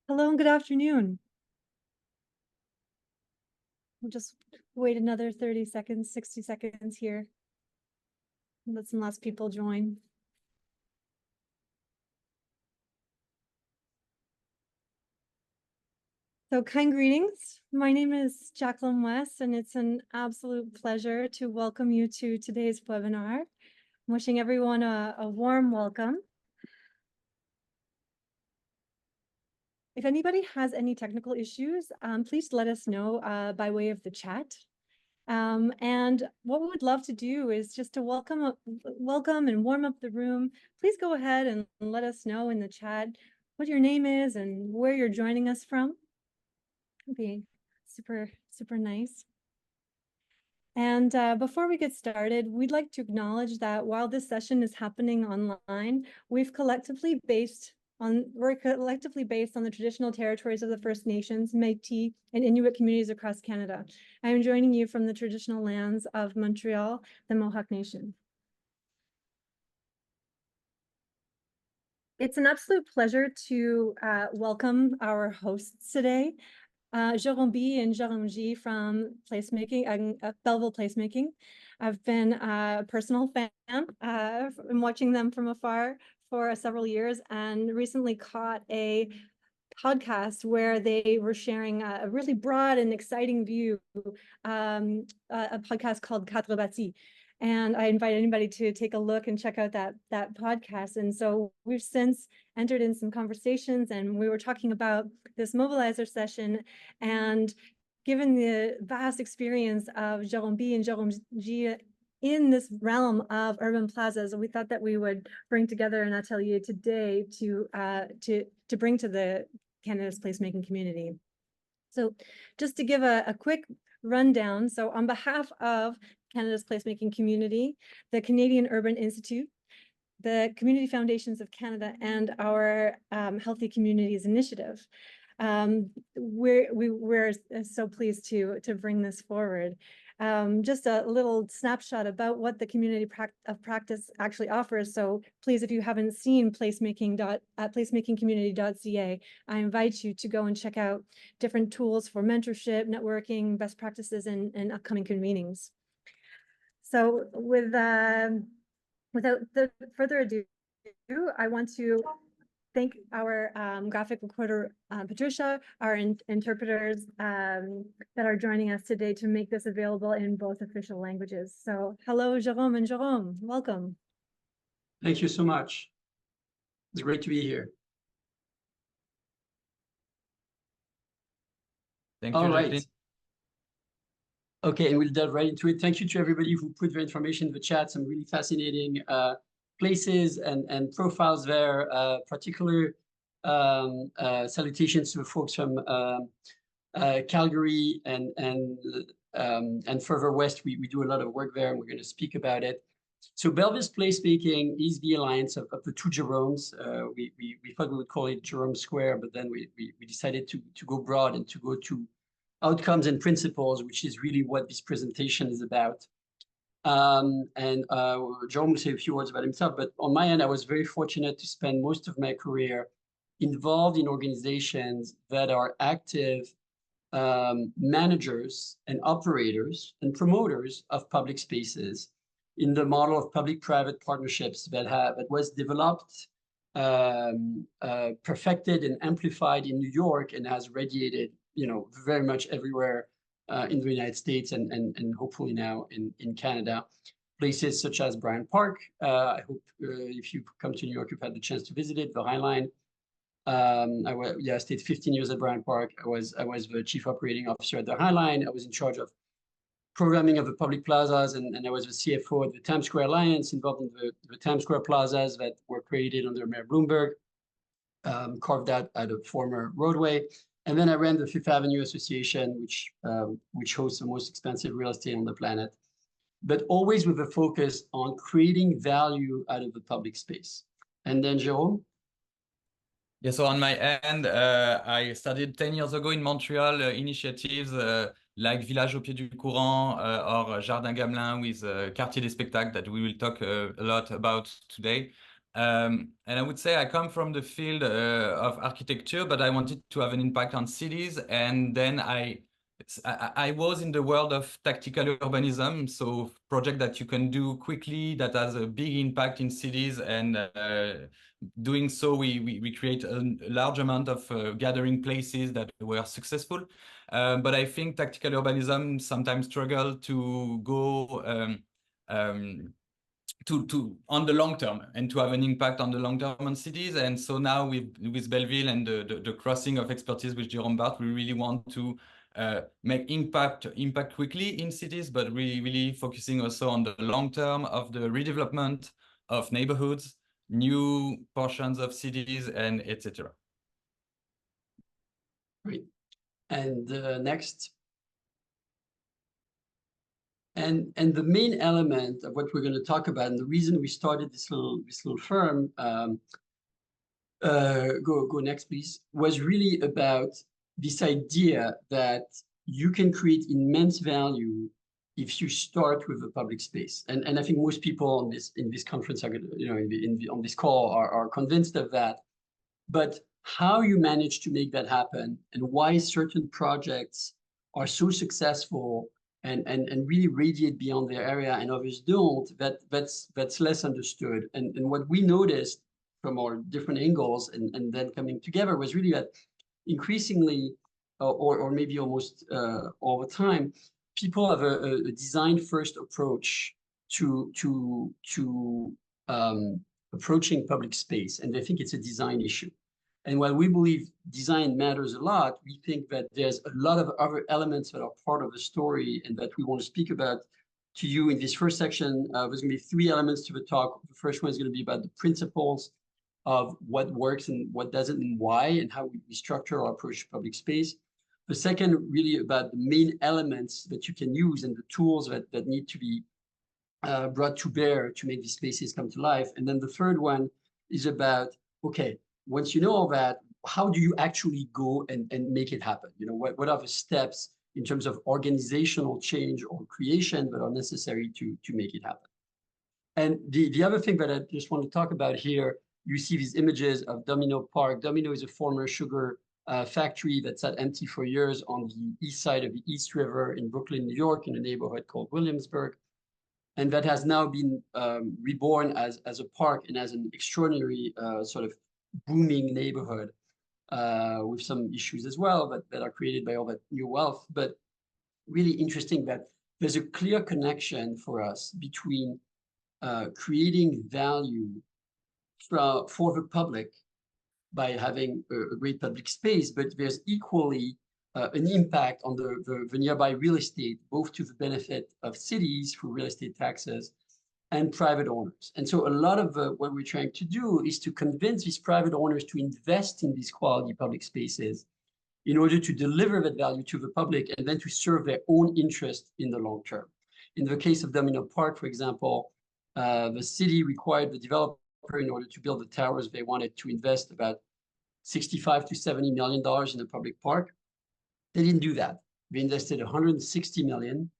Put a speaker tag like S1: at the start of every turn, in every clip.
S1: Hello and good afternoon. We'll just wait another 30 seconds, 60 seconds here. Let some less people join. So kind greetings. My name is Jacqueline West, and it's an absolute pleasure to welcome you to today's webinar. I'm wishing everyone a warm welcome. If anybody has any technical issues, please let us know by way of the chat. And what we would love to do is just to welcome and warm up the room. Please go ahead and let us know in the chat what your name is and where you're joining us from. It'd be super, super nice. And before we get started, we'd like to acknowledge that while this session is happening online, we're collectively based on the traditional territories of the First Nations, Métis, and Inuit communities across Canada. I am joining you from the traditional lands of Montreal, the Mohawk Nation. It's an absolute pleasure to welcome our hosts today. Jérôme B and Jérôme G from Placemaking, Belleville Placemaking. I've been a personal fan. I'm watching them from afar for several years and recently caught a podcast where they were sharing a really broad and exciting view, a podcast called Quatre Bâtis. And I invite anybody to take a look and check out that podcast. And so we've since entered in some conversations, and we were talking about this mobilizer session. And given the vast experience of Jérôme B and Jérôme G in this realm of urban plazas, we thought that we would bring together an atelier today to bring to the Canada's placemaking community. So just to give a quick rundown, so on behalf of Canada's placemaking community, the Canadian Urban Institute, the Community Foundations of Canada, and our Healthy Communities Initiative, we're so pleased to bring this forward. Just a little snapshot about what the community of practice actually offers. So please, if you haven't seen placemakingcommunity.ca, I invite you to go and check out different tools for mentorship, networking, best practices, and upcoming convenings. So without further ado, I want to thank our graphic recorder, Patricia, our interpreters that are joining us today to make this available in both official languages. So hello, Jérôme and Jérôme, welcome.
S2: Thank you so much. It's great to be here.
S3: Thank you.
S2: All right. Okay, and we'll delve right into it. Thank you to everybody who put their information in the chat. Some really fascinating places and profiles there. Particular salutations to the folks from Calgary and further west. We do a lot of work there, and we're going to speak about it. So Belleville's Placemaking is the alliance of the two Jeromes. We thought we would call it Jerome Square, but then we decided to go broad and to go to outcomes and principles, which is really what this presentation is about. Jerome will say a few words about himself, but on my end, I was very fortunate to spend most of my career involved in organizations that are active managers and operators and promoters of public spaces in the model of public-private partnerships that was developed, perfected, and amplified in New York and has radiated, very much everywhere in the United States and hopefully now in Canada. Places such as Bryant Park. I hope if you come to New York, you've had the chance to visit it. The High Line. I stayed 15 years at Bryant Park. I was the chief operating officer at the High Line. I was in charge of programming of the public plazas, and I was the CFO of the Times Square Alliance, involved in the Times Square plazas that were created under Mayor Bloomberg, carved out at a former roadway. And then I ran the Fifth Avenue Association, which hosts the most expensive real estate on the planet, but always with a focus on creating value out of the public space. And then Jérôme?
S3: Yeah, so on my end, I started 10 years ago in Montreal initiatives like Village au Pied du Courant or Jardin Gamelin with Quartier des Spectacles that we will talk a lot about today. And I would say I come from the field of architecture, but I wanted to have an impact on cities. And then I was in the world of tactical urbanism, so project that you can do quickly that has a big impact in cities. And doing so, we create a large amount of gathering places that were successful. But I think tactical urbanism sometimes struggle to go to on the long term and to have an impact on the long term on cities. And so now with Belleville and the crossing of expertise with Jerome Bart, we really want to make impact quickly in cities, but really focusing also on the long term of the redevelopment of neighborhoods, new portions of cities, and etc.
S2: Great. And next. And the main element of what we're going to talk about, and the reason we started this little firm, go next, please, was really about this idea that you can create immense value if you start with a public space. And I think most people in this conference are going to, you know, on this call are convinced of that. But how you manage to make that happen and why certain projects are so successful and really radiate beyond their area and others don't, that's less understood. And what we noticed from our different angles and then coming together was really that increasingly, or maybe almost all the time, people have a design first approach to approaching public space, and they think it's a design issue. And while we believe design matters a lot, we think that there's a lot of other elements that are part of the story and that we want to speak about to you in this first section. There's going to be 3 elements to the talk. The first one is going to be about the principles of what works and what doesn't and why, and how we structure our approach to public space. The second, really about the main elements that you can use and the tools that need to be brought to bear to make these spaces come to life. And then the third one is about, okay, once you know all that, how do you actually go and make it happen? You know, what are the steps in terms of organizational change or creation that are necessary to make it happen? And the other thing that I just want to talk about here, you see these images of Domino Park. Domino is a former sugar factory that sat empty for years on the east side of the East River in Brooklyn, New York, in a neighborhood called Williamsburg. And that has now been reborn as a park and as an extraordinary sort of booming neighborhood with some issues as well that are created by all that new wealth. But really interesting that there's a clear connection for us between creating value for the public by having a great public space, but there's equally an impact on the nearby real estate, both to the benefit of cities through real estate taxes and private owners. And so a lot of what we're trying to do is to convince these private owners to invest in these quality public spaces in order to deliver that value to the public and then to serve their own interest in the long term. In the case of Domino Park, for example, the city required the developer, in order to build the towers, they wanted to invest about $65 to $70 million in a public park. They didn't do that. They invested $160 million,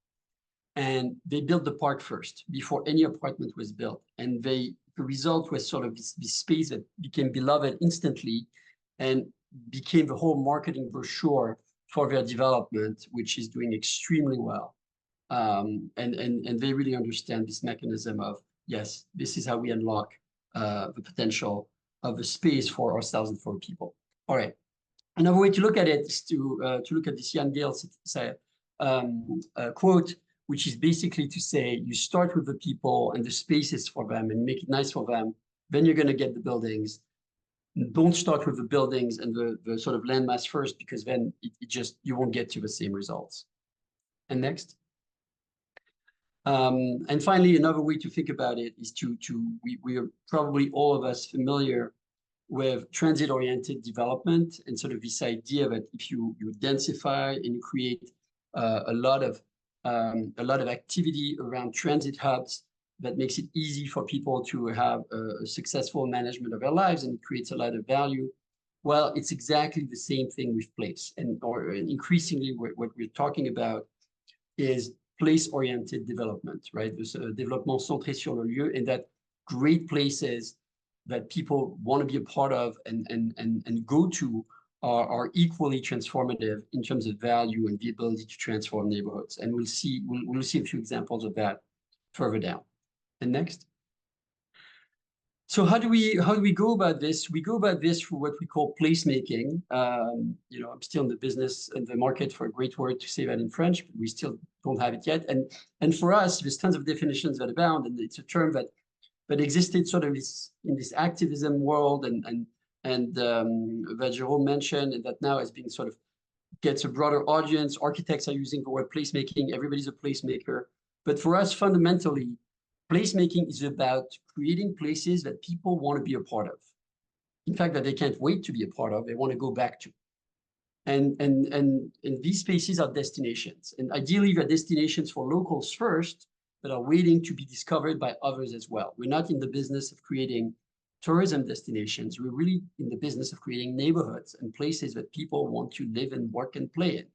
S2: and they built the park first before any apartment was built. And the result was sort of this space that became beloved instantly and became the whole marketing brochure for their development, which is doing extremely well. And they really understand this mechanism of, yes, this is how we unlock the potential of the space for ourselves and for people. All right. Another way to look at it is to look at this Jan Gehl quote, which is basically to say, you start with the people and the spaces for them and make it nice for them, then you're going to get the buildings. Don't start with the buildings and the sort of landmass first, because then you won't get to the same results. And next. And finally, another way to think about it is we are probably all of us familiar with transit-oriented development and sort of this idea that if you densify and you create a lot of activity around transit hubs, that makes it easy for people to have a successful management of their lives, and it creates a lot of value. Well, it's exactly the same thing with place, and increasingly what we're talking about is place-oriented development, right? This développement centré sur le lieu, and that great places that people want to be a part of and go to are equally transformative in terms of value and the ability to transform neighborhoods. And we'll see a few examples of that further down. And next. So how do we go about this? We go about this through what we call placemaking. You know, I'm still in the business and the market for a great word to say that in French, but we still don't have it yet. And for us, there's tons of definitions that abound, and it's a term that existed sort of in this activism world and that Jerome mentioned, and that now has been sort of gets a broader audience. Architects are using the word placemaking. Everybody's a placemaker. But for us, fundamentally, placemaking is about creating places that people want to be a part of. In fact, that they can't wait to be a part of, they want to go back to. And these spaces are destinations. And ideally, they're destinations for locals first, that are waiting to be discovered by others as well. We're not in the business of creating tourism destinations. We're really in the business of creating neighborhoods and places that people want to live and work and play in.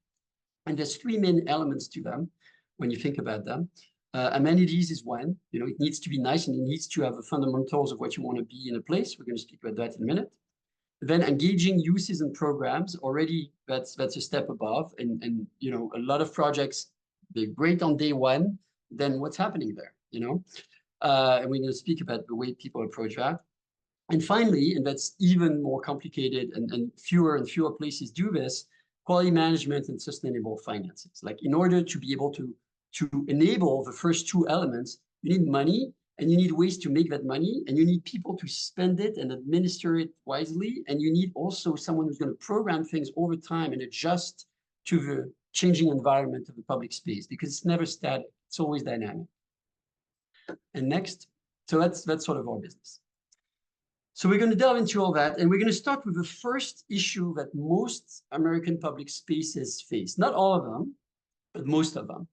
S2: And there's three main elements to them when you think about them. Amenities is one. You know, it needs to be nice and it needs to have the fundamentals of what you want to be in a place. We're going to speak about that in a minute. Then engaging uses and programs, already that's a step above. And you know, a lot of projects, they're great on day one. Then what's happening there, you know? And we're going to speak about the way people approach that. And finally, and that's even more complicated and fewer places do this, quality management and sustainable finances. Like in order to be able to enable the first two elements, you need money and you need ways to make that money and you need people to spend it and administer it wisely. And you need also someone who's going to program things over time and adjust to the changing environment of the public space, because it's never static. It's always dynamic. And next, so that's sort of our business. So we're going to delve into all that, and we're going to start with the first issue that most American public spaces face. Not all of them, but most of them.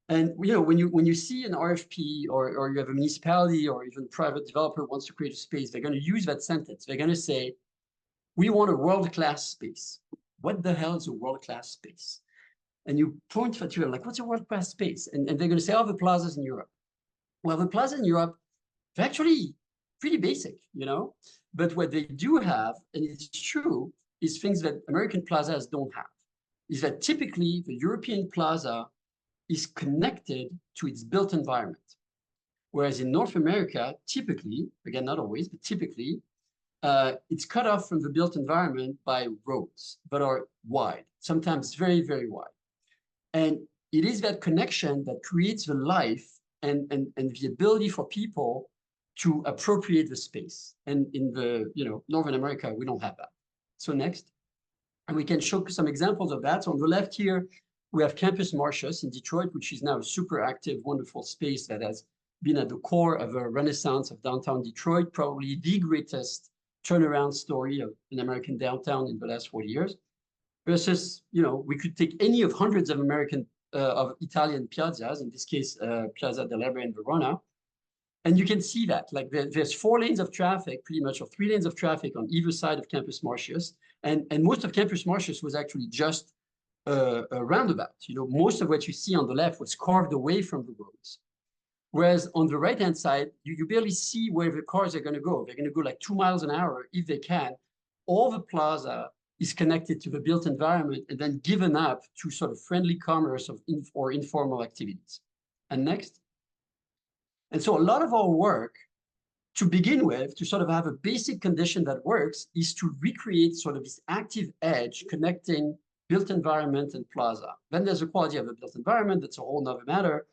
S2: And you know, when you see an RFP or you have a municipality or even private developer wants to create a space, they're going to use that sentence. They're going to say, "We want a world-class space." What the hell is a world-class space? And you point at you like, what's a world-class space? And they're going to say, oh, the plazas in Europe. Well, the plazas in Europe, they're actually pretty basic, you know? But what they do have, and it's true, is things that American plazas don't have, is that typically the European plaza is connected to its built environment. Whereas in North America, typically, again, not always, but typically, it's cut off from the built environment by roads that are wide, sometimes very, very wide. And it is that connection that creates the life and the ability for people to appropriate the space. And in the, you know, Northern America, we don't have that. So next, and we can show some examples of that. So on the left here, we have Campus Martius in Detroit, which is now a super active, wonderful space that has been at the core of a renaissance of downtown Detroit, probably the greatest turnaround story of an American downtown in the last 40 years. Versus, you know, we could take any of hundreds of Italian piazzas, in this case, Piazza dell'Erba in Verona, and you can see that, like there's 4 lanes of traffic, pretty much, or 3 lanes of traffic on either side of Campus Martius, and most of Campus Martius was actually just a roundabout. You know, most of what you see on the left was carved away from the roads. Whereas on the right-hand side, you barely see where the cars are going to go. They're going to go like 2 miles an hour if they can. All the plaza is connected to the built environment and then given up to sort of friendly commerce or informal activities. And next. And so a lot of our work, to begin with, to sort of have a basic condition that works, is to recreate sort of this active edge connecting built environment and plaza. Then there's the quality of the built environment. That's a whole nother matter.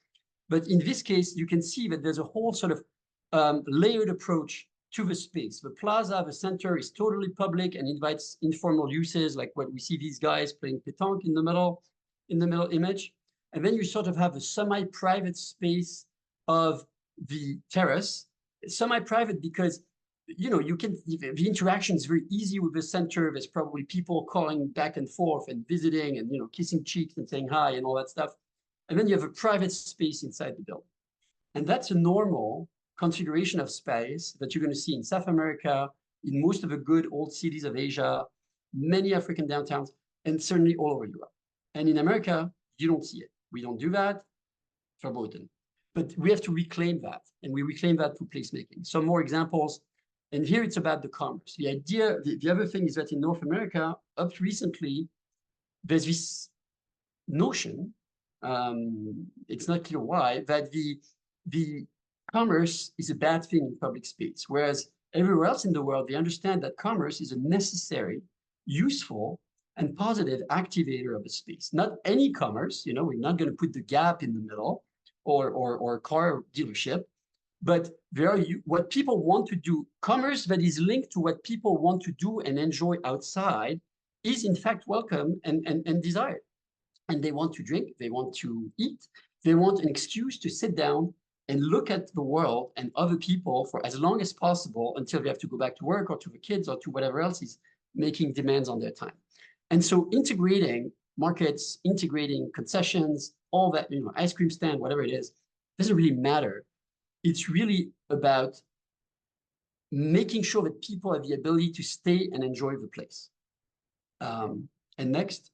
S2: But in this case, you can see that there's a whole sort of layered approach to the space. The plaza, the center, is totally public and invites informal uses, like what we see these guys playing pétanque in the middle image. And then you sort of have a semi-private space of the terrace, semi-private because, you know, the interaction is very easy with the center. There's probably people calling back and forth and visiting and, you know, kissing cheeks and saying hi and all that stuff. And then you have a private space inside the building. And that's a normal configuration of space that you're going to see in South America, in most of the good old cities of Asia, many African downtowns, and certainly all over Europe. And in America, you don't see it. We don't do that, verboten. But we have to reclaim that, and we reclaim that through placemaking. Some more examples. And here it's about the commerce. The idea, the other thing is that in North America, up recently, there's this notion, it's not clear why, that the commerce is a bad thing in public space, whereas everywhere else in the world, they understand that commerce is a necessary, useful, and positive activator of a space. Not any commerce, you know, we're not going to put the Gap in the middle or a car dealership, but what people want to do, commerce that is linked to what people want to do and enjoy outside is in fact welcome and desired. And they want to drink, they want to eat, they want an excuse to sit down and look at the world and other people for as long as possible until they have to go back to work or to the kids or to whatever else is making demands on their time. And so integrating markets, integrating concessions, all that, you know, ice cream stand, whatever it is, doesn't really matter. It's really about making sure that people have the ability to stay and enjoy the place. And next.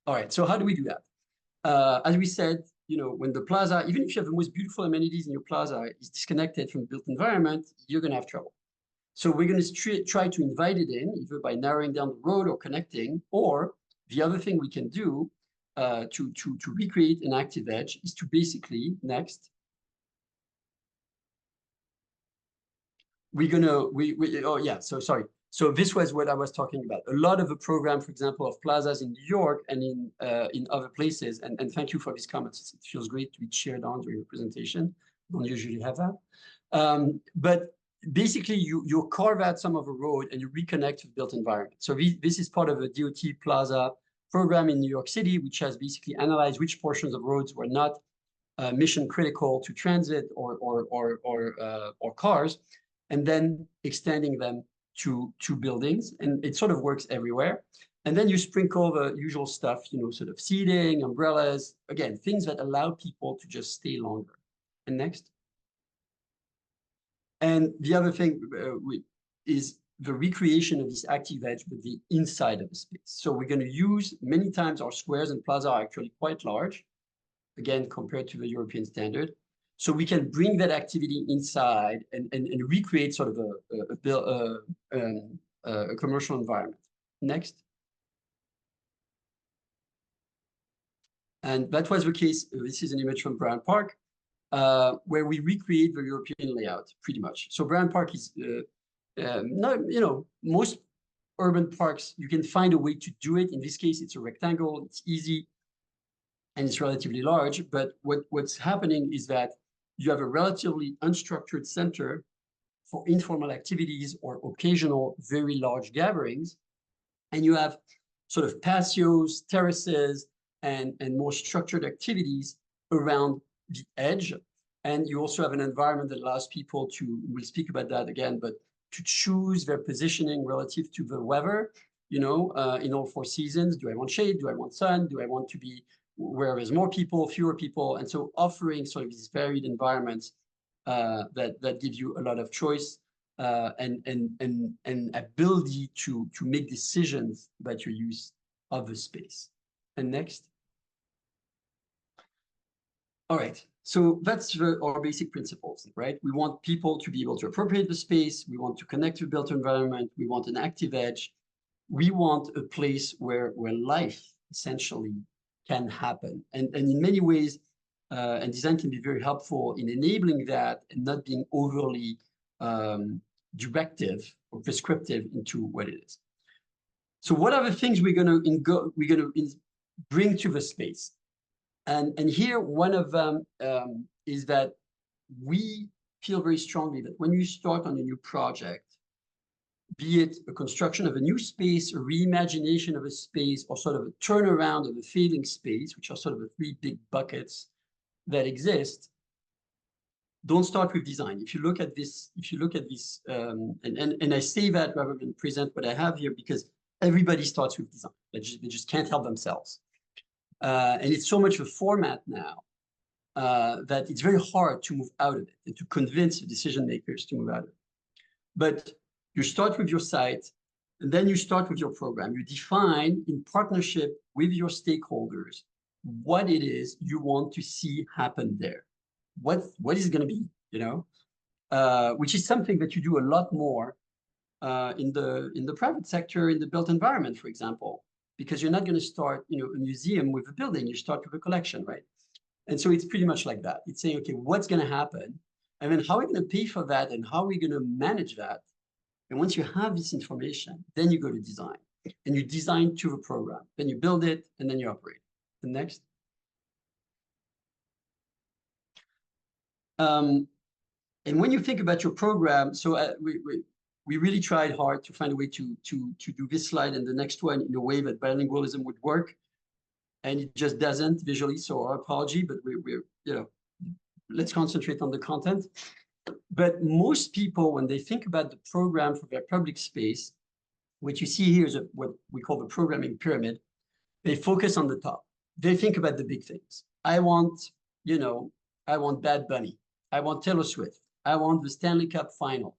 S2: All right, so how do we do that? As we said, you know, when the plaza, even if you have the most beautiful amenities in your plaza, is disconnected from the built environment, you're going to have trouble. So we're going to try to invite it in, either by narrowing down the road or connecting, or the other thing we can do to recreate an active edge is to basically, next, So this was what I was talking about. A lot of the program, for example, of plazas in New York and in other places, and thank you for these comments. It feels great to be cheered on during the presentation. Don't usually have that. But basically, you carve out some of the road and you reconnect to the built environment. So this is part of a DOT Plaza program in New York City, which has basically analyzed which portions of roads were not mission critical to transit or cars, and then extending them to buildings, and it sort of works everywhere. And then you sprinkle the usual stuff, you know, sort of seating, umbrellas, again, things that allow people to just stay longer. And next. And the other thing is the recreation of this active edge with the inside of the space. So we're going to use, many times our squares and plaza are actually quite large, again, compared to the European standard. So we can bring that activity inside and recreate sort of a commercial environment. Next. And that was the case. This is an image from Bryant Park, where we recreate the European layout pretty much. So Bryant Park is not, you know, most urban parks, you can find a way to do it. In this case, it's a rectangle, it's easy, and it's relatively large. But what's happening is that you have a relatively unstructured center for informal activities or occasional very large gatherings. And you have sort of patios, terraces, and more structured activities around the edge. And you also have an environment that allows people to, we'll speak about that again, but to choose their positioning relative to the weather, you know, in all 4 seasons. Do I want shade? Do I want sun? Do I want to be where there's more people, fewer people? And so offering sort of these varied environments that give you a lot of choice and ability to make decisions about your use of the space. And next. All right, so that's our basic principles, right? We want people to be able to appropriate the space. We want to connect to the built environment. We want an active edge. We want a place where life essentially can happen. And in many ways, and design can be very helpful in enabling that and not being overly directive or prescriptive into what it is. So what are the things we're going to bring to the space? And here, one of them is that we feel very strongly that when you start on a new project, be it a construction of a new space, a reimagination of a space, or sort of a turnaround of a failing space, which are sort of the 3 big buckets that exist, don't start with design. If you look at this, and I say that rather than present what I have here, because everybody starts with design. They just can't help themselves. And it's so much of a format now that it's very hard to move out of it and to convince the decision makers to move out of it. But you start with your site, and then you start with your program. You define in partnership with your stakeholders what it is you want to see happen there. What is it going to be? you know, which is something that you do a lot more in the private sector, in the built environment, for example, because you're not going to start, you know, a museum with a building. You start with a collection, right? And so it's pretty much like that. It's saying, okay, what's going to happen? And then how are we going to pay for that? And how are we going to manage that? And once you have this information, then you go to design. And you design to the program. Then you build it, and then you operate. And next. And when you think about your program, so we really tried hard to find a way to do this slide and the next one in a way that bilingualism would work. And it just doesn't visually, so our apology, but we're, you know, let's concentrate on the content. But most people, when they think about the program for their public space, what you see here is what we call the programming pyramid. They focus on the top. They think about the big things. I want, you know, I want Bad Bunny. I want Taylor Swift. I want the Stanley Cup final.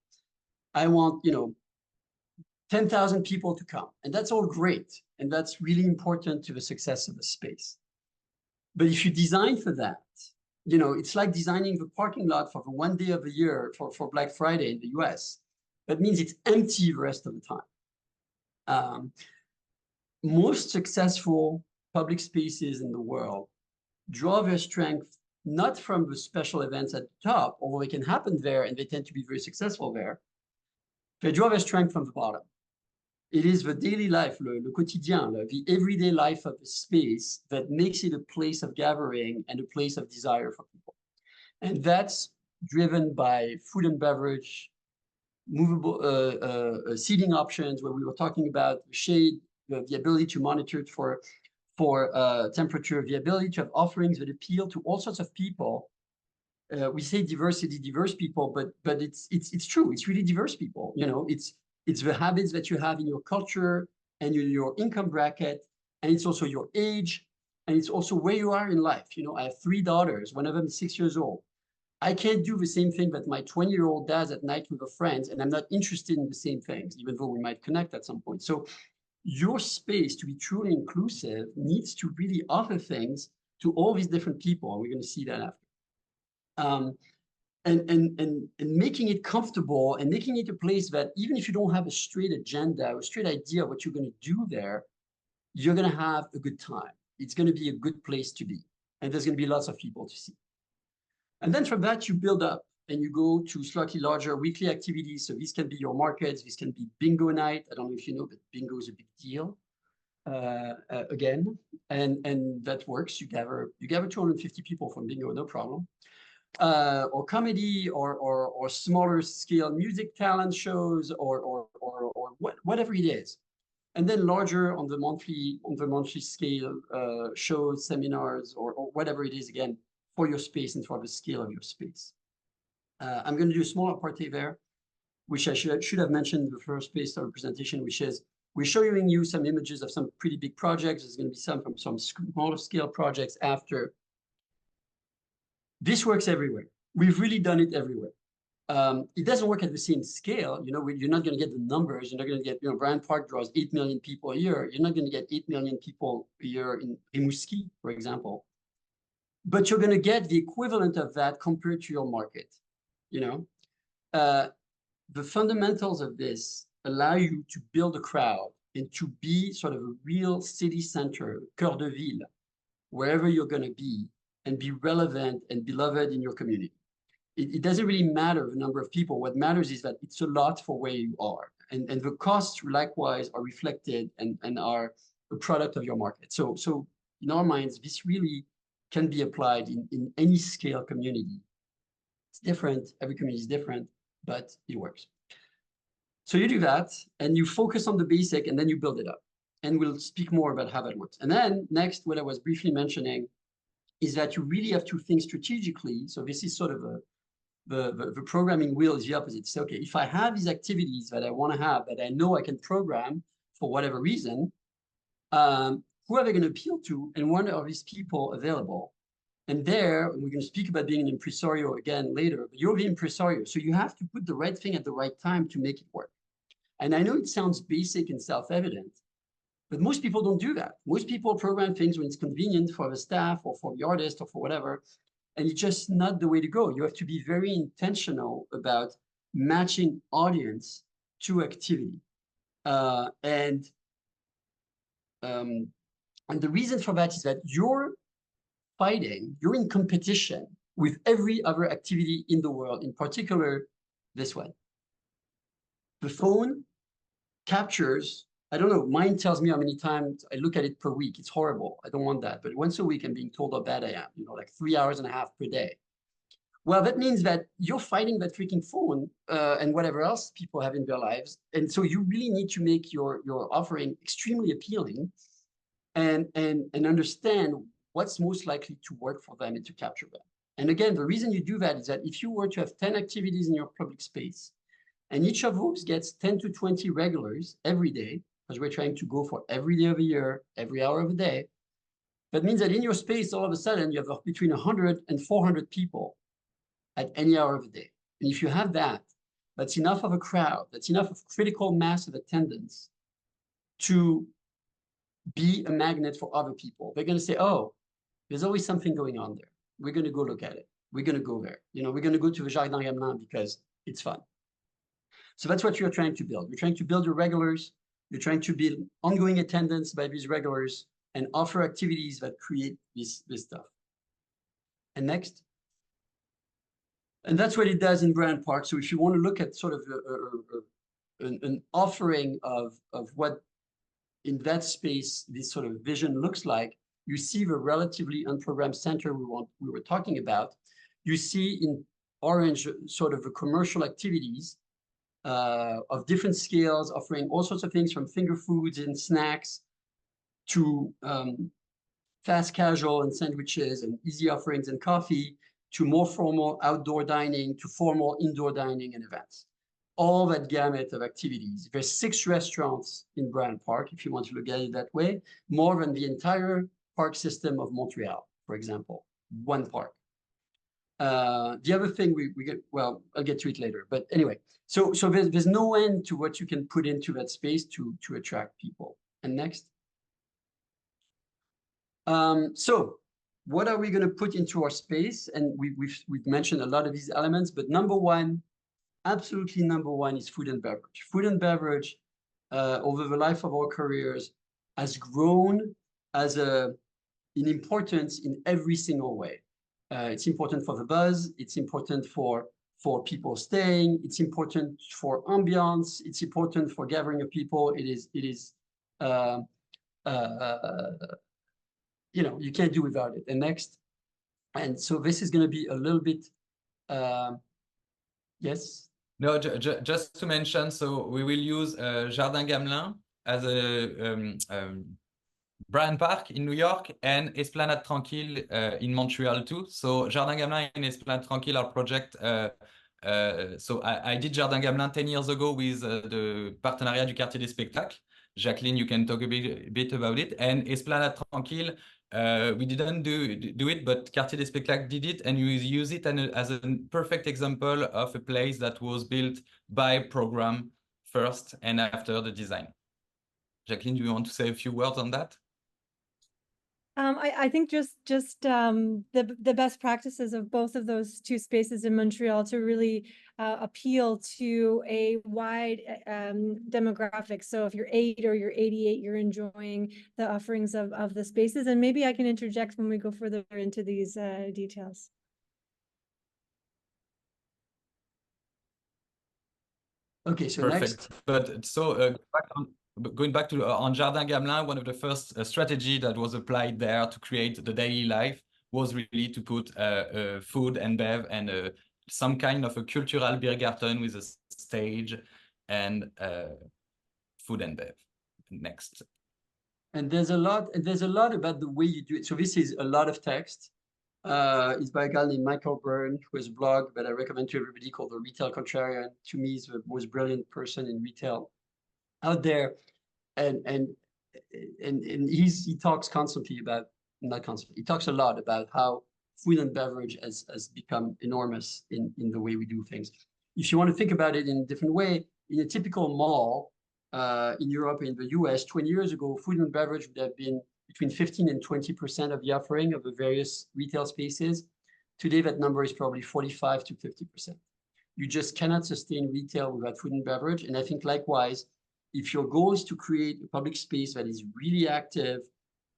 S2: I want, you know, 10,000 people to come. And that's all great. And that's really important to the success of the space. But if you design for that, you know, it's like designing the parking lot for the one day of the year for Black Friday in the US. That means it's empty the rest of the time. Most successful public spaces in the world draw their strength not from the special events at the top, although they can happen there and they tend to be very successful there. They draw their strength from the bottom. It is the daily life, le quotidien, the everyday life of the space that makes it a place of gathering and a place of desire for people. And that's driven by food and beverage, movable seating options, where we were talking about shade, the ability to monitor it for temperature, the ability to have offerings that appeal to all sorts of people. We say diversity, diverse people, but it's true. It's really diverse people. You know, it's the habits that you have in your culture and your income bracket, and it's also your age, and it's also where you are in life. You know, I have 3 daughters. One of them is 6 years old. I can't do the same thing that my 20-year-old does at night with her friends, and I'm not interested in the same things, even though we might connect at some point. So your space, to be truly inclusive, needs to really offer things to all these different people, and we're going to see that after. And making it comfortable and making it a place that even if you don't have a straight agenda or a straight idea of what you're going to do there, you're going to have a good time. It's going to be a good place to be. And there's going to be lots of people to see. And then from that, you build up and you go to slightly larger weekly activities. So these can be your markets. This can be bingo night. I don't know if you know, but bingo is a big deal. Again, and that works. You gather 250 people from bingo, no problem. Or comedy, or smaller scale music talent shows, or whatever it is, and then larger on the monthly scale shows, seminars, or whatever it is, again, for your space and for the scale of your space. I'm going to do a small apartheid there, which I should have mentioned in the first place of the presentation, which is we're showing you some images of some pretty big projects. There's going to be some from some smaller scale projects after. This works everywhere. We've really done it everywhere. It doesn't work at the same scale. You know, you're not going to get the numbers. You're not going to get, you know, Bryant Park draws 8 million people a year. You're not going to get 8 million people a year in Rimouski, for example. But you're going to get the equivalent of that compared to your market. You know, the fundamentals of this allow you to build a crowd and to be sort of a real city center, cœur de ville, wherever you're going to be, and be relevant and beloved in your community. It doesn't really matter the number of people. What matters is that it's a lot for where you are. And the costs likewise are reflected and are a product of your market. So in our minds, this really can be applied in any scale community. It's different, every community is different, but it works. So you do that and you focus on the basic and then you build it up. And we'll speak more about how that works. And then next, what I was briefly mentioning is that you really have to think strategically. So this is sort of the programming wheel is the opposite. So, okay, if I have these activities that I want to have, that I know I can program for whatever reason, who are they going to appeal to, and when are these people available? And there, we're going to speak about being an impresario again later, but you're the impresario. So you have to put the right thing at the right time to make it work. And I know it sounds basic and self-evident, but most people don't do that. Most people program things when it's convenient for the staff or for the artist or for whatever. And it's just not the way to go. You have to be very intentional about matching audience to activity. And the reason for that is that you're in competition with every other activity in the world, in particular this one. The phone captures, I don't know, mine tells me how many times I look at it per week. It's horrible. I don't want that. But once a week, I'm being told how bad I am, like 3 hours and a half per day. Well, that means that you're fighting that freaking phone and whatever else people have in their lives. And so you really need to make your offering extremely appealing and understand what's most likely to work for them and to capture them. And again, the reason you do that is that if you were to have 10 activities in your public space, and each of those gets 10 to 20 regulars every day, because we're trying to go for every day of the year, every hour of the day, that means that in your space, all of a sudden, you have between 100 and 400 people at any hour of the day. And if you have that, that's enough of a crowd, that's enough of critical mass of attendance to be a magnet for other people. They're going to say, oh, there's always something going on there. We're going to go look at it. We're going to go there. We're going to go to the Jardin Gamelin because it's fun. So that's what you're trying to build. You're trying to build your regulars. You're trying to build ongoing attendance by these regulars and offer activities that create this stuff. And next. And that's what it does in Bryant Park. So if you want to look at sort of an offering of what in that space this sort of vision looks like, you see the relatively unprogrammed center we were talking about. You see in orange sort of the commercial activities of different scales, offering all sorts of things from finger foods and snacks to fast casual and sandwiches and easy offerings and coffee, to more formal outdoor dining, to formal indoor dining and events. All that gamut of activities. There's 6 restaurants in Bryant Park, if you want to look at it that way, more than the entire park system of Montreal, for example, one park. The other thing we get, well, I'll get to it later, but anyway, so there's no end to what you can put into that space to attract people. And next. So what are we going to put into our space? And we've mentioned a lot of these elements, but number one, absolutely number one is food and beverage. Food and beverage over the life of our careers has grown as in importance in every single way. It's important for the buzz. It's important for people staying. It's important for ambiance. It's important for gathering of people. It is you can't do without it. And next. And so this is going to be a little bit, yes.
S3: No, just to mention, so we will use Jardin Gamelin as a Bryant Park in New York and Esplanade Tranquille in Montreal too. So Jardin Gamelin and Esplanade Tranquille are project. So I did Jardin Gamelin 10 years ago with the Partenariat du Quartier des Spectacles. Jacqueline, you can talk a bit about it. And Esplanade Tranquille, we didn't do it, but Quartier des Spectacles did it, and you use it as a perfect example of a place that was built by program first and after the design. Jacqueline, do you want to say a few words on that?
S1: I think just the best practices of both of those 2 spaces in Montreal to really appeal to a wide demographic. So if you're 8 or you're 88, you're enjoying the offerings of the spaces. And maybe I can interject when we go further into these details.
S2: Okay, so
S3: perfect.
S2: Next.
S3: But so going back to on Jardin Gamelin, one of the first strategy that was applied there to create the daily life was really to put food and bev and some kind of a cultural beer garden with a stage and food and bev. Next.
S2: And there's a lot about the way you do it. So this is a lot of text. It's by a guy named Michael Byrne, who has a blog that I recommend to everybody called The Retail Contrarian. To me, he's the most brilliant person in retail out there. And he talks constantly about, not constantly, he talks a lot about how food and beverage has become enormous in the way we do things. If you want to think about it in a different way, in a typical mall in Europe and in the US, 20 years ago, food and beverage would have been between 15 and 20% of the offering of the various retail spaces. Today, that number is probably 45 to 50%. You just cannot sustain retail without food and beverage. And I think likewise, if your goal is to create a public space that is really active,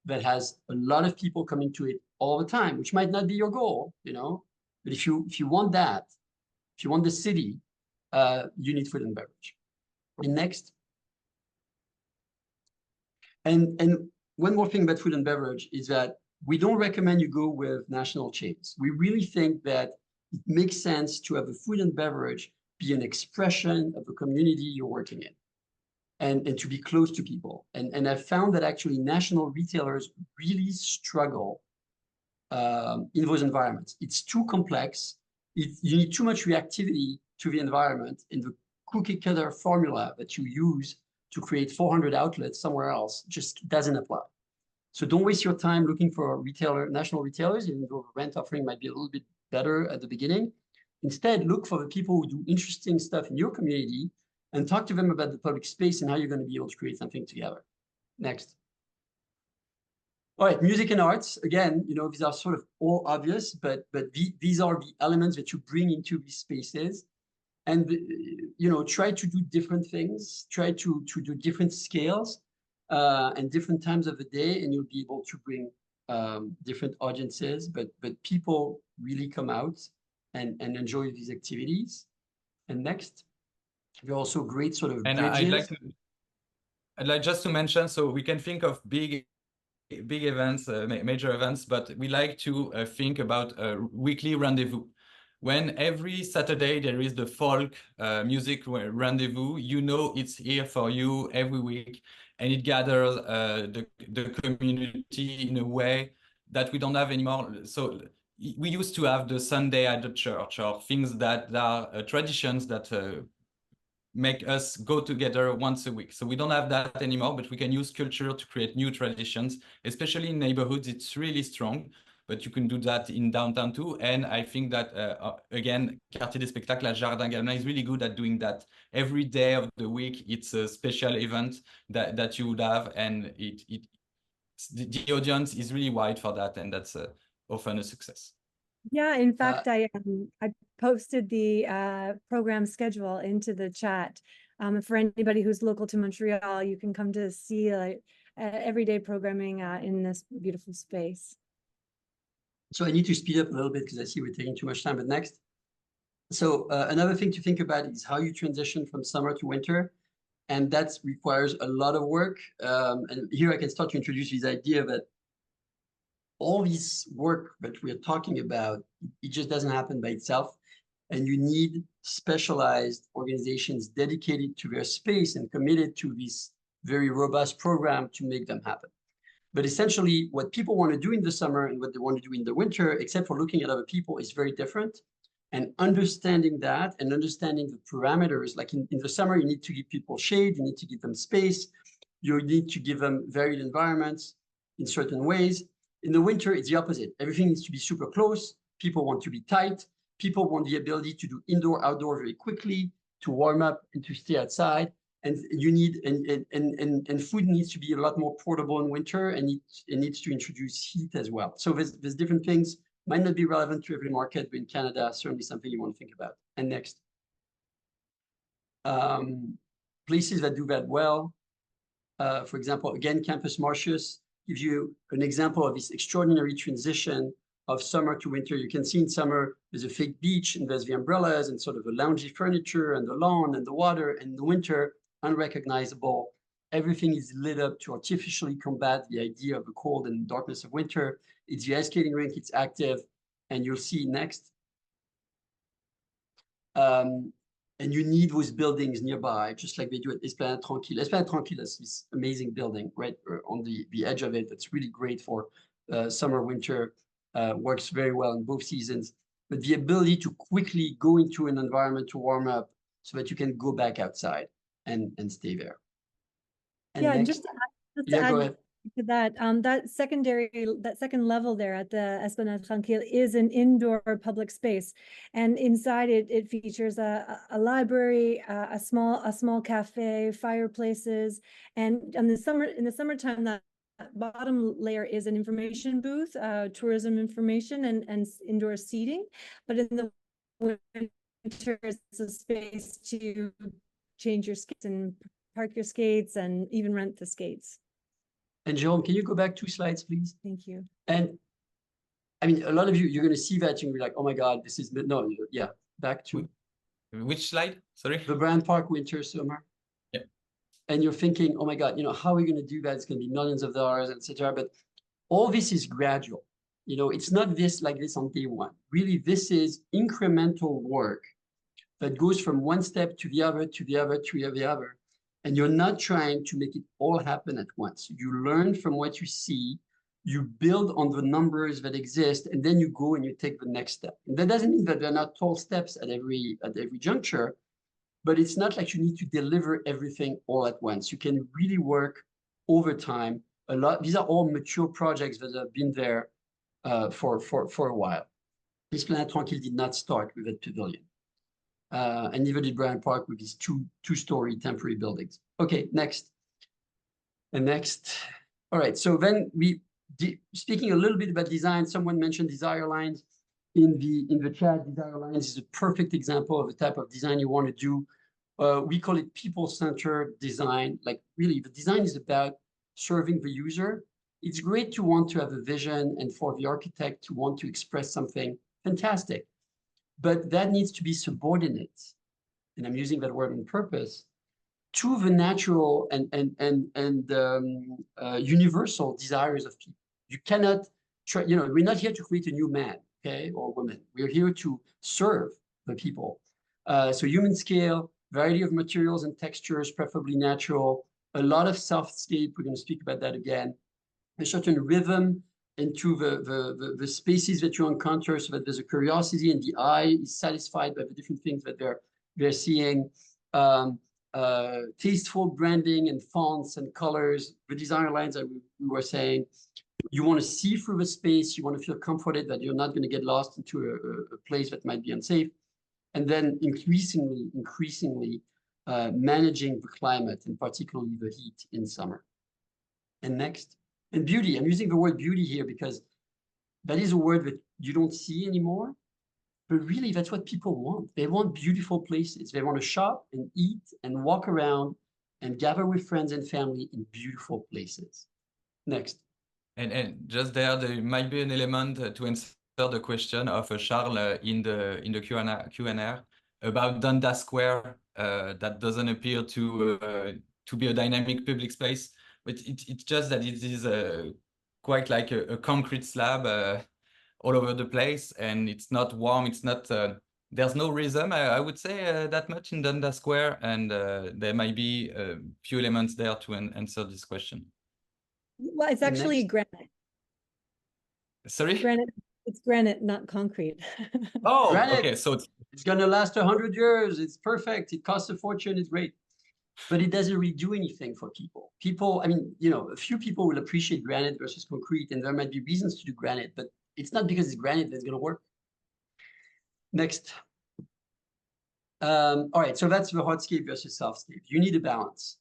S2: that has a lot of people coming to it all the time, which might not be your goal, you know, but if you want that, if you want the city, you need food and beverage. And next. And one more thing about food and beverage is that we don't recommend you go with national chains. We really think that it makes sense to have a food and beverage be an expression of the community you're working in, and to be close to people. And I've found that actually national retailers really struggle in those environments. It's too complex. You need too much reactivity to the environment, and the cookie cutter formula that you use to create 400 outlets somewhere else just doesn't apply. So don't waste your time looking for national retailers, even though the rent offering might be a little bit better at the beginning. Instead, look for the people who do interesting stuff in your community and talk to them about the public space and how you're going to be able to create something together. Next. All right, music and arts. Again, you know, these are sort of all obvious, but these are the elements that you bring into these spaces. And, you know, try to do different things, try to do different scales and different times of the day, and you'll be able to bring different audiences, but people really come out and enjoy these activities. And next, there are also great sort of bridges.
S3: I'd like just to mention, so we can think of big events, major events, but we like to think about a weekly rendezvous. When every Saturday there is the folk music rendezvous, you know it's here for you every week, and it gathers the community in a way that we don't have anymore. So we used to have the Sunday at the church, or things that are traditions that make us go together once a week. So we don't have that anymore, but we can use culture to create new traditions, especially in neighborhoods. It's really strong. But you can do that in downtown too. And I think that, again, Quartier des Spectacles at Jardin Galena is really good at doing that. Every day of the week, it's a special event that you would have. And the audience is really wide for that. And that's often a success.
S1: Yeah, in fact, I posted the program schedule into the chat. For anybody who's local to Montreal, you can come to see everyday programming in this beautiful space.
S2: So I need to speed up a little bit because I see we're taking too much time, but next. So another thing to think about is how you transition from summer to winter. And that requires a lot of work. And here I can start to introduce this idea that all this work that we're talking about, it just doesn't happen by itself. And you need specialized organizations dedicated to their space and committed to this very robust program to make them happen. But essentially, what people want to do in the summer and what they want to do in the winter, except for looking at other people, is very different. And understanding that and understanding the parameters, like in the summer, you need to give people shade, you need to give them space, you need to give them varied environments in certain ways. In the winter, it's the opposite. Everything needs to be super close. People want to be tight. People want the ability to do indoor, outdoor very quickly, to warm up and to stay outside. And you need, and food needs to be a lot more portable in winter, and it needs to introduce heat as well. So there's different things, might not be relevant to every market, but in Canada, certainly something you want to think about. And next. Places that do that well. For example, again, Campus Martius gives you an example of this extraordinary transition of summer to winter. You can see in summer, there's a fake beach, and there's the umbrellas and sort of the loungy furniture and the lawn and the water. And in the winter, unrecognizable. Everything is lit up to artificially combat the idea of the cold and darkness of winter. It's the ice skating rink, it's active, and you'll see next. And you need those buildings nearby, just like they do at Esplanade Tranquille. Esplanade Tranquille is this amazing building, right, on the edge of it. That's really great for summer, winter, works very well in both seasons. But the ability to quickly go into an environment to warm up so that you can go back outside and stay there. And
S1: yeah,
S2: next,
S1: just
S2: go
S1: add
S2: ahead.
S1: to that, that second level there at the Esplanade Tranquille is an indoor public space, and inside it features a library, a small cafe, fireplaces, and in the summertime that bottom layer is an information booth, tourism information and indoor seating. But in the winter, it's a space to change your skates and park your skates and even rent the skates.
S2: And Jerome, can you go back 2 slides, please?
S1: Thank you.
S2: And I mean, a lot of you, you're going to see that and you're like, oh my God, this is, no, yeah, back to
S3: Which slide? Sorry.
S2: the Brand Park winter, summer.
S3: Yeah.
S2: And you're thinking, oh my God, how are we going to do that? It's going to be millions of dollars, etc. But all this is gradual. It's not like this on day one. Really, this is incremental work that goes from one step to the other, to the other, to the other. And you're not trying to make it all happen at once. You learn from what you see, you build on the numbers that exist, and then you go and you take the next step. And that doesn't mean that there are not tall steps at every juncture, but it's not like you need to deliver everything all at once. You can really work over time. These are all mature projects that have been there for a while. Esplanade Tranquille did not start with a pavilion. And neither did Brand Park with these two-story temporary buildings. Okay, next. And next. All right, so then speaking a little bit about design, someone mentioned desire lines in the chat. Desire lines is a perfect example of the type of design you want to do. We call it people-centered design. Like really, the design is about serving the user. It's great to want to have a vision and for the architect to want to express something. Fantastic. But that needs to be subordinate, and I'm using that word on purpose, to the natural and universal desires of people. You cannot try, we're not here to create a new man, okay, or woman. We're here to serve the people. So human scale, variety of materials and textures, preferably natural, a lot of softscape, we're going to speak about that again, a certain rhythm into the spaces that you encounter so that there's a curiosity and the eye is satisfied by the different things that they're seeing. Tasteful branding and fonts and colors, the design lines that we were saying. You want to see through the space, you want to feel comforted that you're not going to get lost into a place that might be unsafe. And then increasingly managing the climate and particularly the heat in summer. And next. And beauty, I'm using the word beauty here because that is a word that you don't see anymore, but really that's what people want. They want beautiful places. They want to shop and eat and walk around and gather with friends and family in beautiful places. Next.
S3: And just there might be an element to answer the question of Charles in the Q&A about Dundas Square that doesn't appear to be a dynamic public space. But it's just that it is quite like a concrete slab all over the place, and it's not warm. It's not. There's no rhythm, I would say, that much in Dundas Square, and there might be a few elements there to answer this question.
S1: Well, it's actually granite.
S3: Sorry?
S1: Granite. It's granite, not concrete.
S3: Oh,
S2: granite.
S3: Okay. So
S2: it's going to last 100 years. It's perfect. It costs a fortune. It's great. But it doesn't really do anything for people. People, I mean, a few people will appreciate granite versus concrete, and there might be reasons to do granite, but it's not because it's granite that's going to work. Next. All right, so that's the hardscape versus softscape. You need a balance.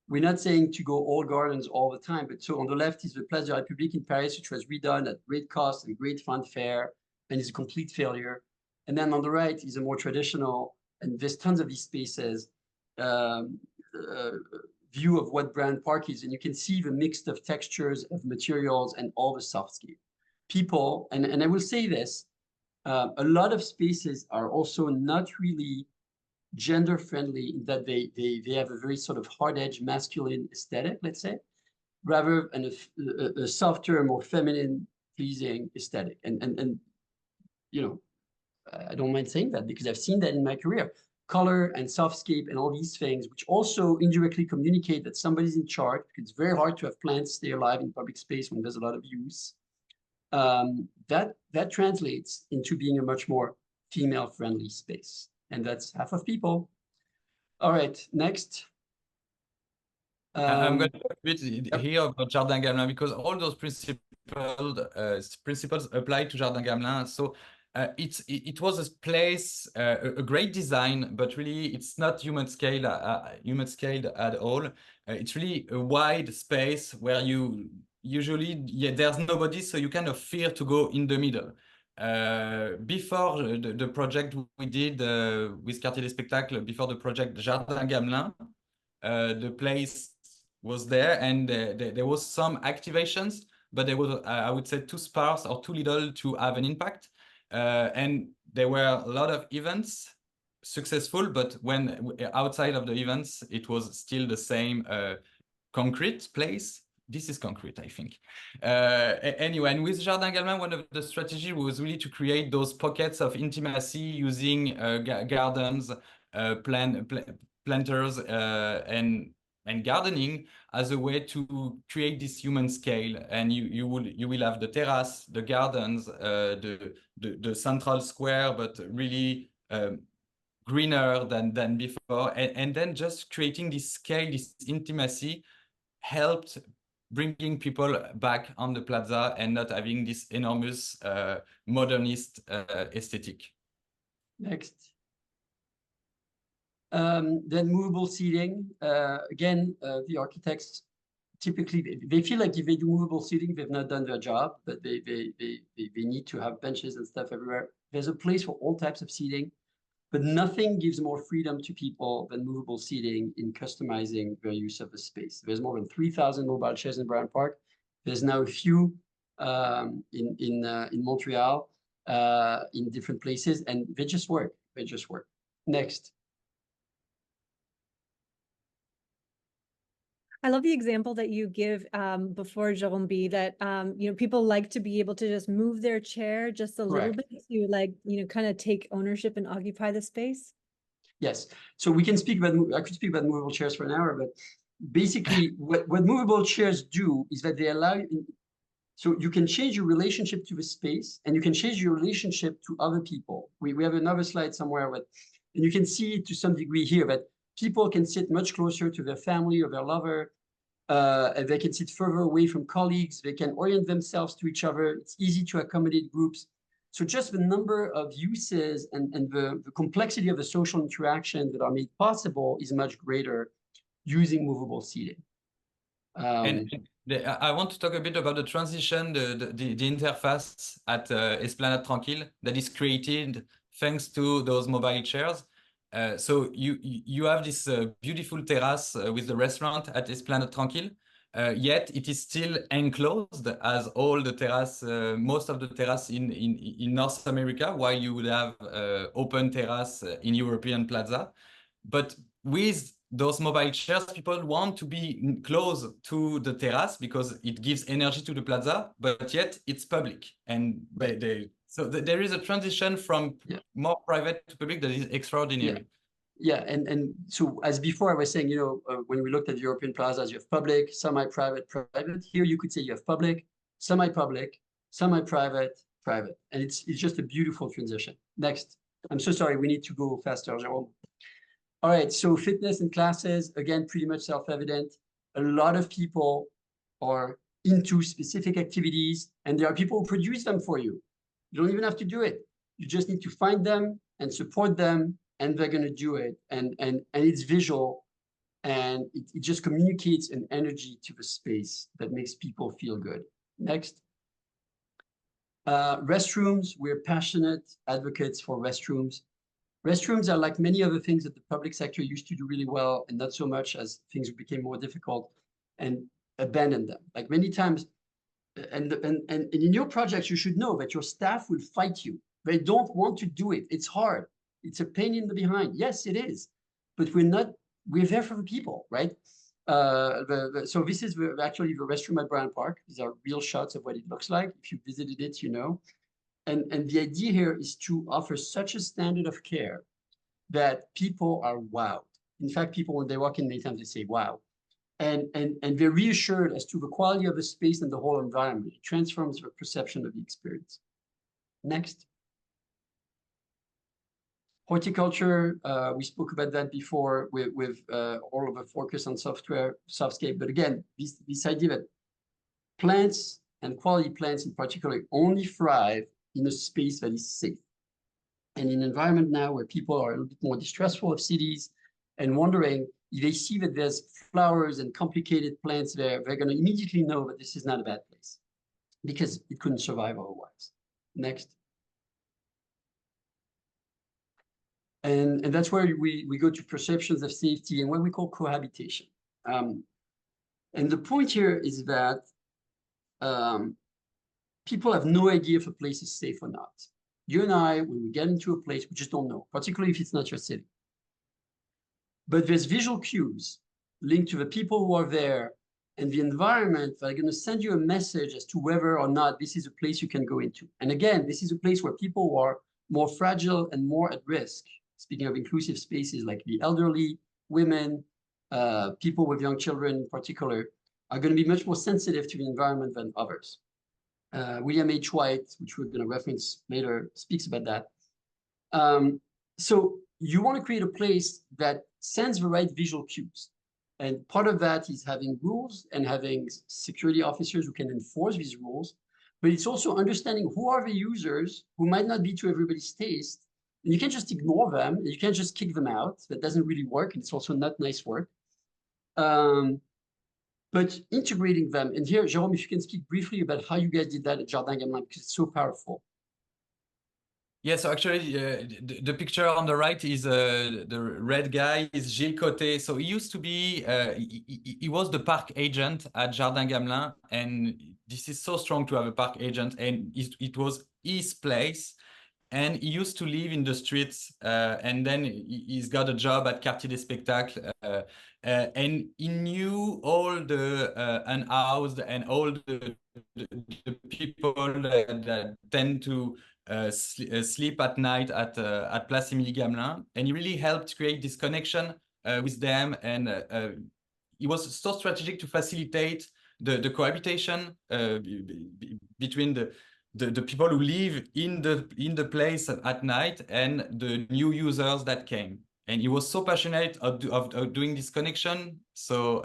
S2: We're not saying to go all gardens all the time, but so on the left is the Place de la République in Paris, which was redone at great cost and great fanfare, and is a complete failure. And then on the right is a more traditional, and there's tons of these spaces, view of what Brand Park is, and you can see the mix of textures, of materials, and all the softscape. People, and I will say this, a lot of spaces are also not really gender friendly in that they have a very sort of hard-edged masculine aesthetic, let's say, rather than a softer, more feminine, pleasing aesthetic. And I don't mind saying that because I've seen that in my career. Color and softscape and all these things, which also indirectly communicate that somebody's in charge, because it's very hard to have plants stay alive in public space when there's a lot of use. That translates into being a much more female-friendly space. And that's half of people. All right, next.
S3: I'm going to talk a bit here about Jardin Gamelin because all those principles apply to Jardin Gamelin. So it was a place, a great design, but really it's not human scale at all. It's really a wide space where you usually, yeah, there's nobody, so you kind of fear to go in the middle. Before the project we did with Quartier des Spectacles, before the project Jardin Gamelin, the place was there, and there was some activations, but there was, I would say, too sparse or too little to have an impact. And there were a lot of events, successful, but when outside of the events, it was still the same concrete place. This is concrete, I think. Anyway, and with Jardin Gamelin, one of the strategies was really to create those pockets of intimacy using gardens, planters, and gardening as a way to create this human scale. And you will have the terrace, the gardens, the central square, but really greener than before. And then just creating this scale, this intimacy, helped bringing people back on the plaza and not having this enormous modernist aesthetic.
S2: Next. Then movable seating. Again, the architects typically, they feel like if they do movable seating, they've not done their job, but they need to have benches and stuff everywhere. There's a place for all types of seating, but nothing gives more freedom to people than movable seating in customizing their use of the space. There's more than 3,000 mobile chairs in Bryant Park. There's now a few in Montreal, in different places, and they just work. They just work. Next.
S1: I love the example that you give before, Jérôme B, that people like to be able to just move their chair just a little bit to kind of take ownership and occupy the space.
S2: Yes. So we can speak about, I could speak about movable chairs for an hour, but basically what movable chairs do is that they allow you, so you can change your relationship to the space, and you can change your relationship to other people. We have another slide somewhere, and you can see to some degree here that people can sit much closer to their family or their lover, and they can sit further away from colleagues. They can orient themselves to each other. It's easy to accommodate groups. So just the number of uses and the complexity of the social interaction that are made possible is much greater using movable seating.
S3: I want to talk a bit about the transition, the interface at Esplanade Tranquille that is created thanks to those mobile chairs. So you have this beautiful terrace with the restaurant at Esplanade Tranquille, yet it is still enclosed as all the terrace, most of the terrace in North America, while you would have open terrace in European Plaza. But with those mobile chairs, people want to be close to the terrace because it gives energy to the plaza, but yet it's public. And so there is a transition from more private to public that is extraordinary.
S2: Yeah, and so as before I was saying, when we looked at European plazas, you have public, semi-private, private. Here you could say you have public, semi-public, semi-private, private. And it's just a beautiful transition. Next. I'm so sorry, we need to go faster, Jérôme. All right, so fitness and classes, again, pretty much self-evident. A lot of people are into specific activities, and there are people who produce them for you. You don't even have to do it. You just need to find them and support them, and they're going to do it. And it's visual, and it just communicates an energy to the space that makes people feel good. Next. Restrooms, we're passionate advocates for restrooms. Restrooms are like many other things that the public sector used to do really well, and not so much as things became more difficult, and abandon them. Like many times, and in your projects, you should know that your staff will fight you. They don't want to do it. It's hard. It's a pain in the behind. Yes, it is. But we're there for the people, right? So this is actually the restroom at Bryant Park. These are real shots of what it looks like. If you visited it, you know. And the idea here is to offer such a standard of care that people are wowed. In fact, people, when they walk in, many times they say, wow. And they're reassured as to the quality of the space and the whole environment. It transforms their perception of the experience. Next. Horticulture, we spoke about that before with all of the focus on softscape. But again, this idea that plants and quality plants in particular only thrive in a space that is safe. And in an environment now where people are a little bit more distrustful of cities and wondering, if they see that there's flowers and complicated plants there, they're going to immediately know that this is not a bad place because it couldn't survive otherwise. Next. And that's where we go to perceptions of safety and what we call cohabitation. And the point here is that people have no idea if a place is safe or not. You and I, when we get into a place, we just don't know, particularly if it's not your city. But there's visual cues linked to the people who are there and the environment that are going to send you a message as to whether or not this is a place you can go into. And again, this is a place where people who are more fragile and more at risk, speaking of inclusive spaces like the elderly, women, people with young children in particular, are going to be much more sensitive to the environment than others. William H. White, which we're going to reference later, speaks about that. So you want to create a place that sends the right visual cues. And part of that is having rules and having security officers who can enforce these rules. But it's also understanding who are the users who might not be to everybody's taste. And you can't just ignore them. You can't just kick them out. That doesn't really work. And it's also not nice work. But integrating them. And here, Jérôme, if you can speak briefly about how you guys did that at Jardin Gamelin, because it's so powerful.
S3: Yeah, so actually, the picture on the right is the red guy is Gilles Côté. So he used to be, he was the park agent at Jardin Gamelin, and this is so strong to have a park agent, and it was his place. And he used to live in the streets, and then he's got a job at Quartier des Spectacles, and he knew all the unhoused and all the people that tend to sleep at night at Placemaking Gamelin, and he really helped create this connection with them, and it was so strategic to facilitate the cohabitation between the people who live in the place at night and the new users that came. And he was so passionate of doing this connection. So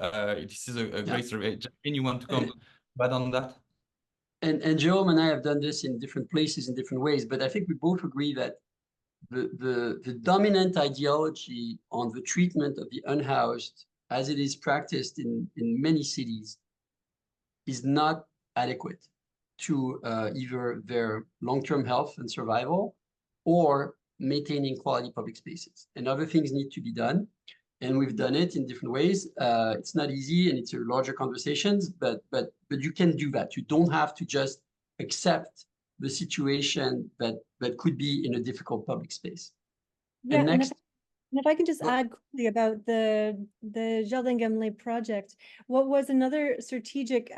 S3: this is a great story. Jacqueline, you want to come back on that?
S2: And Jérôme and I have done this in different places in different ways, but I think we both agree that the dominant ideology on the treatment of the unhoused as it is practiced in many cities is not adequate to either their long-term health and survival or maintaining quality public spaces. And other things need to be done. And we've done it in different ways. It's not easy and it's a larger conversations, but you can do that. You don't have to just accept the situation that could be in a difficult public space.
S1: Yeah,
S2: and next,
S1: and if I can just add quickly about the Jardin Gamelin project, what was another strategic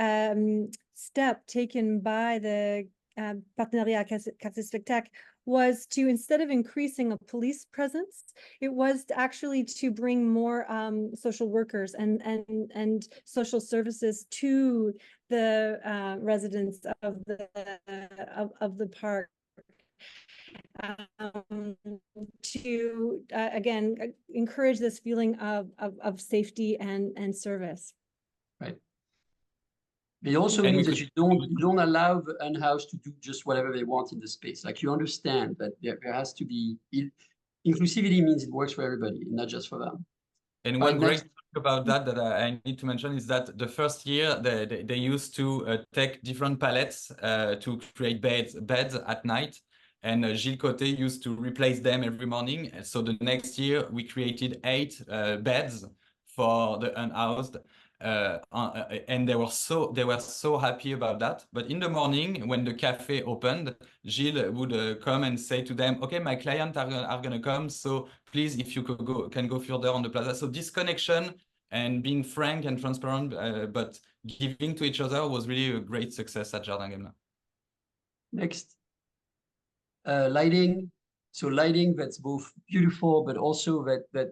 S1: step taken by the Partenariat Quartier Spectacle was to, instead of increasing a police presence, it was actually to bring more social workers and social services to the residents of the park. To again encourage this feeling of safety and service. Right.
S2: It also means that you don't allow the unhoused to do just whatever they want in the space. Like, you understand that there has to be inclusivity means it works for everybody, not just for them.
S3: And one great thing about that I need to mention is that the first year they used to take different pallets to create beds at night. And Gilles Côté used to replace them every morning. So the next year we created 8 beds for the unhoused, and they were so happy about that. But in the morning when the cafe opened, Gilles would come and say to them, "Okay, my clients are gonna come, so please, if you can go further on the plaza." So this connection and being frank and transparent, but giving to each other was really a great success at Jardin Gamelin.
S2: Next. Lighting. So lighting that's both beautiful, but also that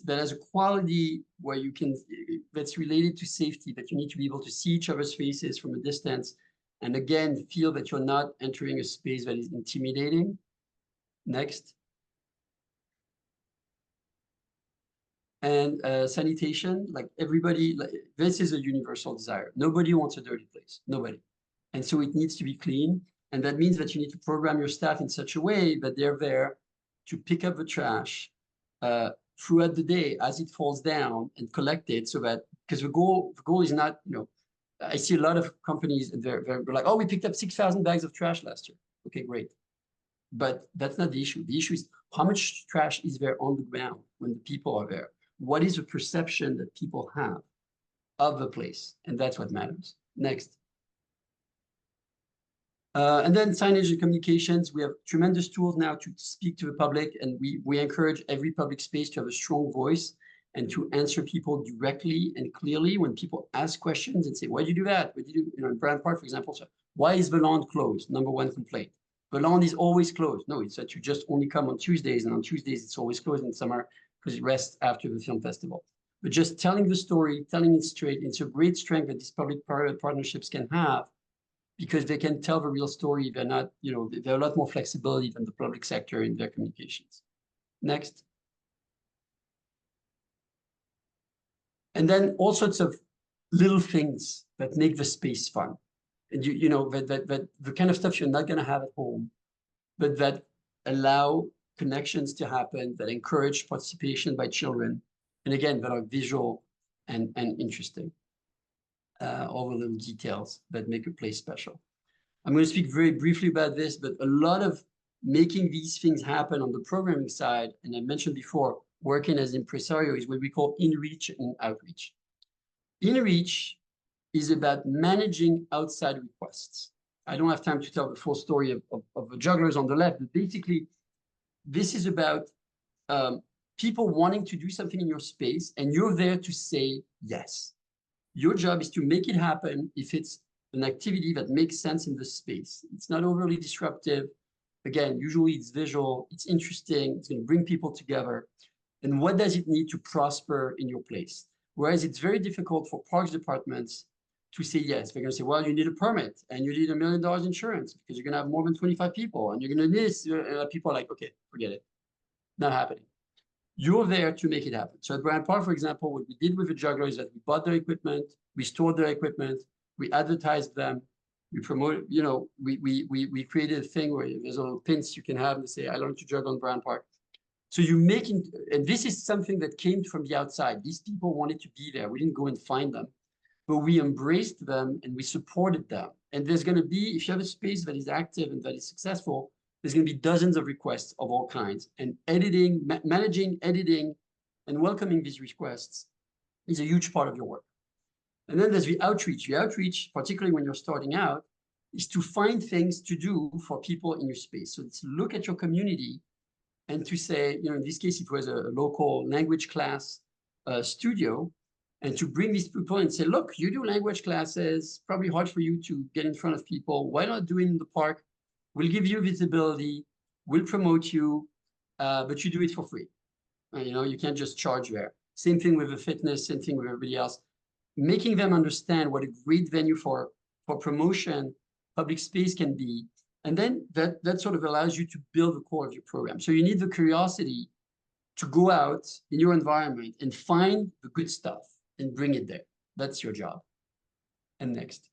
S2: has a quality where you can, that's related to safety, that you need to be able to see each other's faces from a distance. And again, feel that you're not entering a space that is intimidating. Next. And sanitation, like everybody, this is a universal desire. Nobody wants a dirty place, nobody. And so it needs to be clean. And that means that you need to program your staff in such a way that they're there to pick up the trash throughout the day as it falls down and collect it, so that, because the goal is not, I see a lot of companies, they're like, oh, we picked up 6,000 bags of trash last year. Okay, great. But that's not the issue. The issue is how much trash is there on the ground when the people are there? What is the perception that people have of the place? And that's what matters. Next. And then signage and communications. We have tremendous tools now to speak to the public, and we encourage every public space to have a strong voice and to answer people directly and clearly when people ask questions and say, why do you do that? What do you do? In Brand Park, for example, so why is the lawn closed? Number one complaint. The lawn is always closed. No, it's that you just only come on Tuesdays, and on Tuesdays it's always closed in summer because it rests after the film festival. But just telling the story, telling it straight, it's a great strength that these public-private partnerships can have, because they can tell the real story. They're not, they're a lot more flexibility than the public sector in their communications. Next. And then all sorts of little things that make the space fun. And that the kind of stuff you're not going to have at home, but that allow connections to happen, that encourage participation by children, and again, that are visual and interesting. All the little details that make a place special. I'm going to speak very briefly about this, but a lot of making these things happen on the programming side, and I mentioned before, working as impresario, is what we call in-reach and outreach. In-reach is about managing outside requests. I don't have time to tell the full story of the jugglers on the left, but basically, this is about people wanting to do something in your space, and you're there to say yes. Your job is to make it happen if it's an activity that makes sense in the space. It's not overly disruptive. Again, usually it's visual, it's interesting, it's going to bring people together. And what does it need to prosper in your place? Whereas it's very difficult for parks departments to say yes. They're going to say, well, you need a permit and you need $1 million insurance because you're going to have more than 25 people and you're going to need this. People are like, okay, forget it. Not happening. You're there to make it happen. So at Bryant Park, for example, what we did with the jugglers is that we bought their equipment, we stored their equipment, we advertised them, we promoted, we created a thing where there's little pins you can have and say, I learned to juggle on Bryant Park. So you're making, and this is something that came from the outside. These people wanted to be there. We didn't go and find them, but we embraced them and we supported them. And there's going to be, if you have a space that is active and that is successful, there's going to be dozens of requests of all kinds. And editing, managing, editing, and welcoming these requests is a huge part of your work. And then there's the outreach. The outreach, particularly when you're starting out, is to find things to do for people in your space. So it's look at your community and to say, in this case, it was a local language class studio, and to bring these people and say, look, you do language classes, probably hard for you to get in front of people. Why not do it in the park? We'll give you visibility, we'll promote you, but you do it for free. You can't just charge there. Same thing with the fitness, same thing with everybody else. Making them understand what a great venue for promotion, public space can be. And then that sort of allows you to build the core of your program. So you need the curiosity to go out in your environment and find the good stuff and bring it there. That's your job. And next.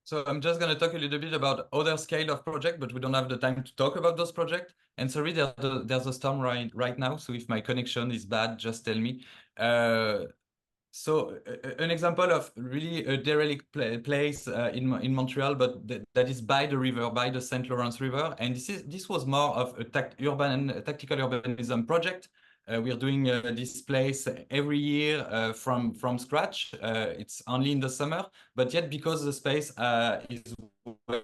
S3: So I'm just going to talk a little bit about other scale of project, but we don't have the time to talk about those projects. And sorry, there's a storm right now. So if my connection is bad, just tell me. So an example of really a derelict place in Montreal, but that is by the river, by the St. Lawrence River. And this was more of a tactical urbanism project. We are doing this place every year from scratch. It's only in the summer, but yet because the space is well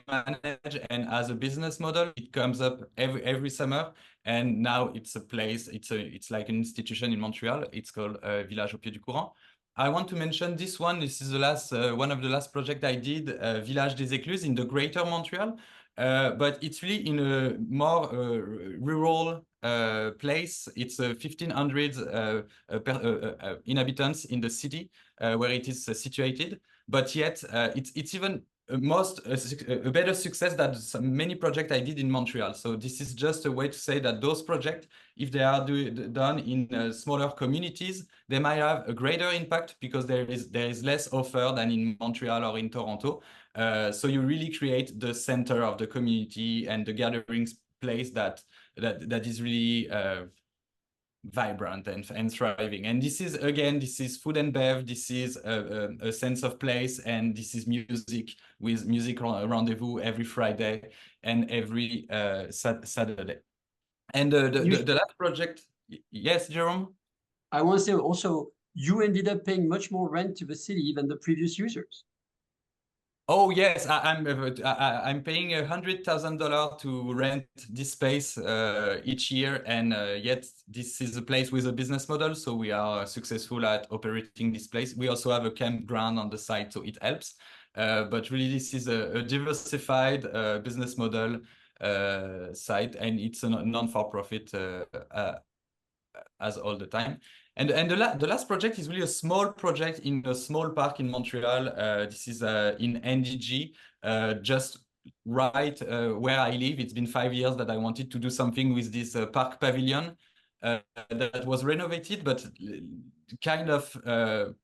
S3: managed and as a business model, it comes up every summer. And now it's a place. It's like an institution in Montreal. It's called Village au Pied du Courant. I want to mention this one. This is the last one of the last projects I did, Village des Écluses in the Greater Montreal. But it's really in a more rural place. It's 1,500 inhabitants in the city where it is situated. But yet it's even a better success than many projects I did in Montreal. So this is just a way to say that those projects, if they are done in smaller communities, they might have a greater impact because there is less offer than in Montreal or in Toronto. So you really create the center of the community and the gathering place that is really vibrant and thriving. And this is, again, this is food and bev, this is a sense of place, and this is music, with music rendezvous every Friday and every Saturday. And the last project, yes, Jerome?
S2: I want to say also, you ended up paying much more rent to the city than the previous users.
S3: Oh yes, I'm paying $100,000 to rent this space each year, and yet this is a place with a business model, so we are successful at operating this place. We also have a campground on the site, so it helps. But really, this is a diversified business model site, and it's a non-for-profit as all the time. And the last project is really a small project in a small park in Montreal. This is in NDG, just right where I live. It's been 5 years that I wanted to do something with this park pavilion that was renovated, but kind of the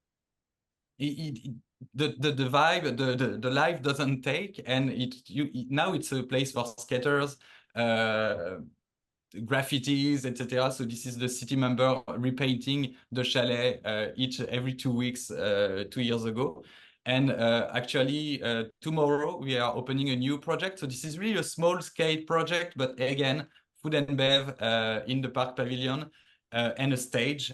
S3: vibe, the life doesn't take, and now it's a place for skaters, graffitis, etc. So this is the city member repainting the chalet every 2 weeks 2 years ago. And actually tomorrow we are opening a new project. So this is really a small scale project, but again, food and bev in the park pavilion, and a stage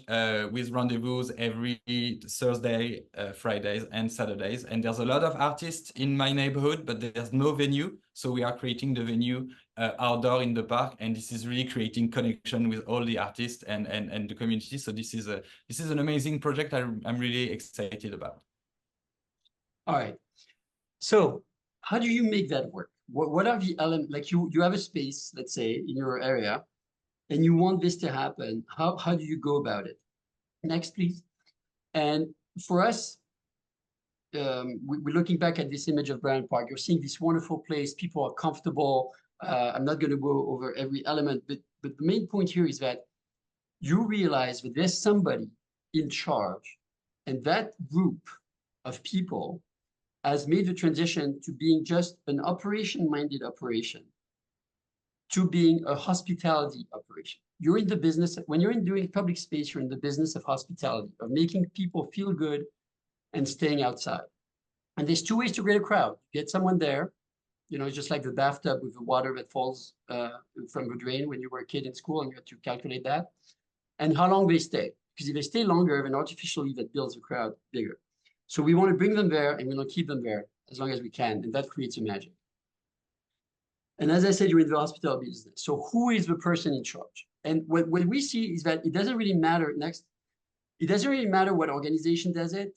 S3: with rendezvous every Thursday, Fridays, and Saturdays. And there's a lot of artists in my neighborhood, but there's no venue. So we are creating the venue outdoor in the park, and this is really creating connection with all the artists and the community. So this is an amazing project I'm really excited about.
S2: All right. So how do you make that work? What are the elements? Like you have a space, let's say, in your area, and you want this to happen. How do you go about it? Next, please. And for us, we're looking back at this image of Bryant Park. You're seeing this wonderful place. People are comfortable. I'm not going to go over every element, but the main point here is that you realize that there's somebody in charge, and that group of people has made the transition to being just an operation-minded operation to being a hospitality operation. You're in the business, when you're in doing public space, you're in the business of hospitality, of making people feel good and staying outside. And there's 2 ways to create a crowd. Get someone there, you know, it's just like the bathtub with the water that falls from the drain when you were a kid in school, and you had to calculate that. And how long they stay. Because if they stay longer, then artificially that builds the crowd bigger. So we want to bring them there, and we want to keep them there as long as we can, and that creates a magic. And as I said, you're in the hospitality business. So who is the person in charge? And what we see is that it doesn't really matter. It doesn't really matter what organization does it.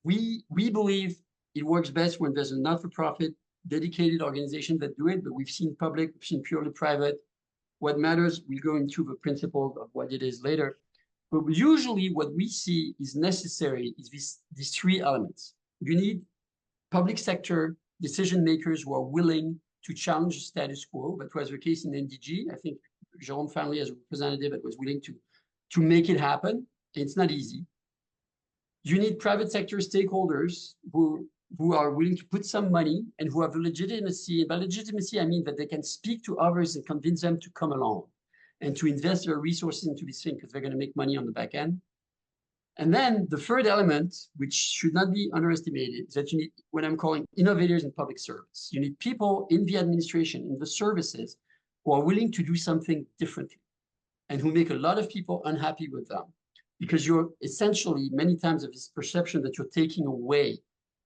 S2: We believe it works best when there's a not-for-profit dedicated organization that do it, but we've seen public, we've seen purely private. What matters, we'll go into the principles of what it is later. But usually what we see is necessary is these 3 elements. You need public sector decision makers who are willing to challenge the status quo. That was the case in NDG. I think Jerome family as a representative that was willing to make it happen. And it's not easy. You need private sector stakeholders who are willing to put some money and who have the legitimacy. And by legitimacy, I mean that they can speak to others and convince them to come along and to invest their resources into this thing because they're going to make money on the back end. And then the third element, which should not be underestimated, is that you need what I'm calling innovators in public service. You need people in the administration, in the services, who are willing to do something differently and who make a lot of people unhappy with them. Because you're essentially, many times, of this perception that you're taking away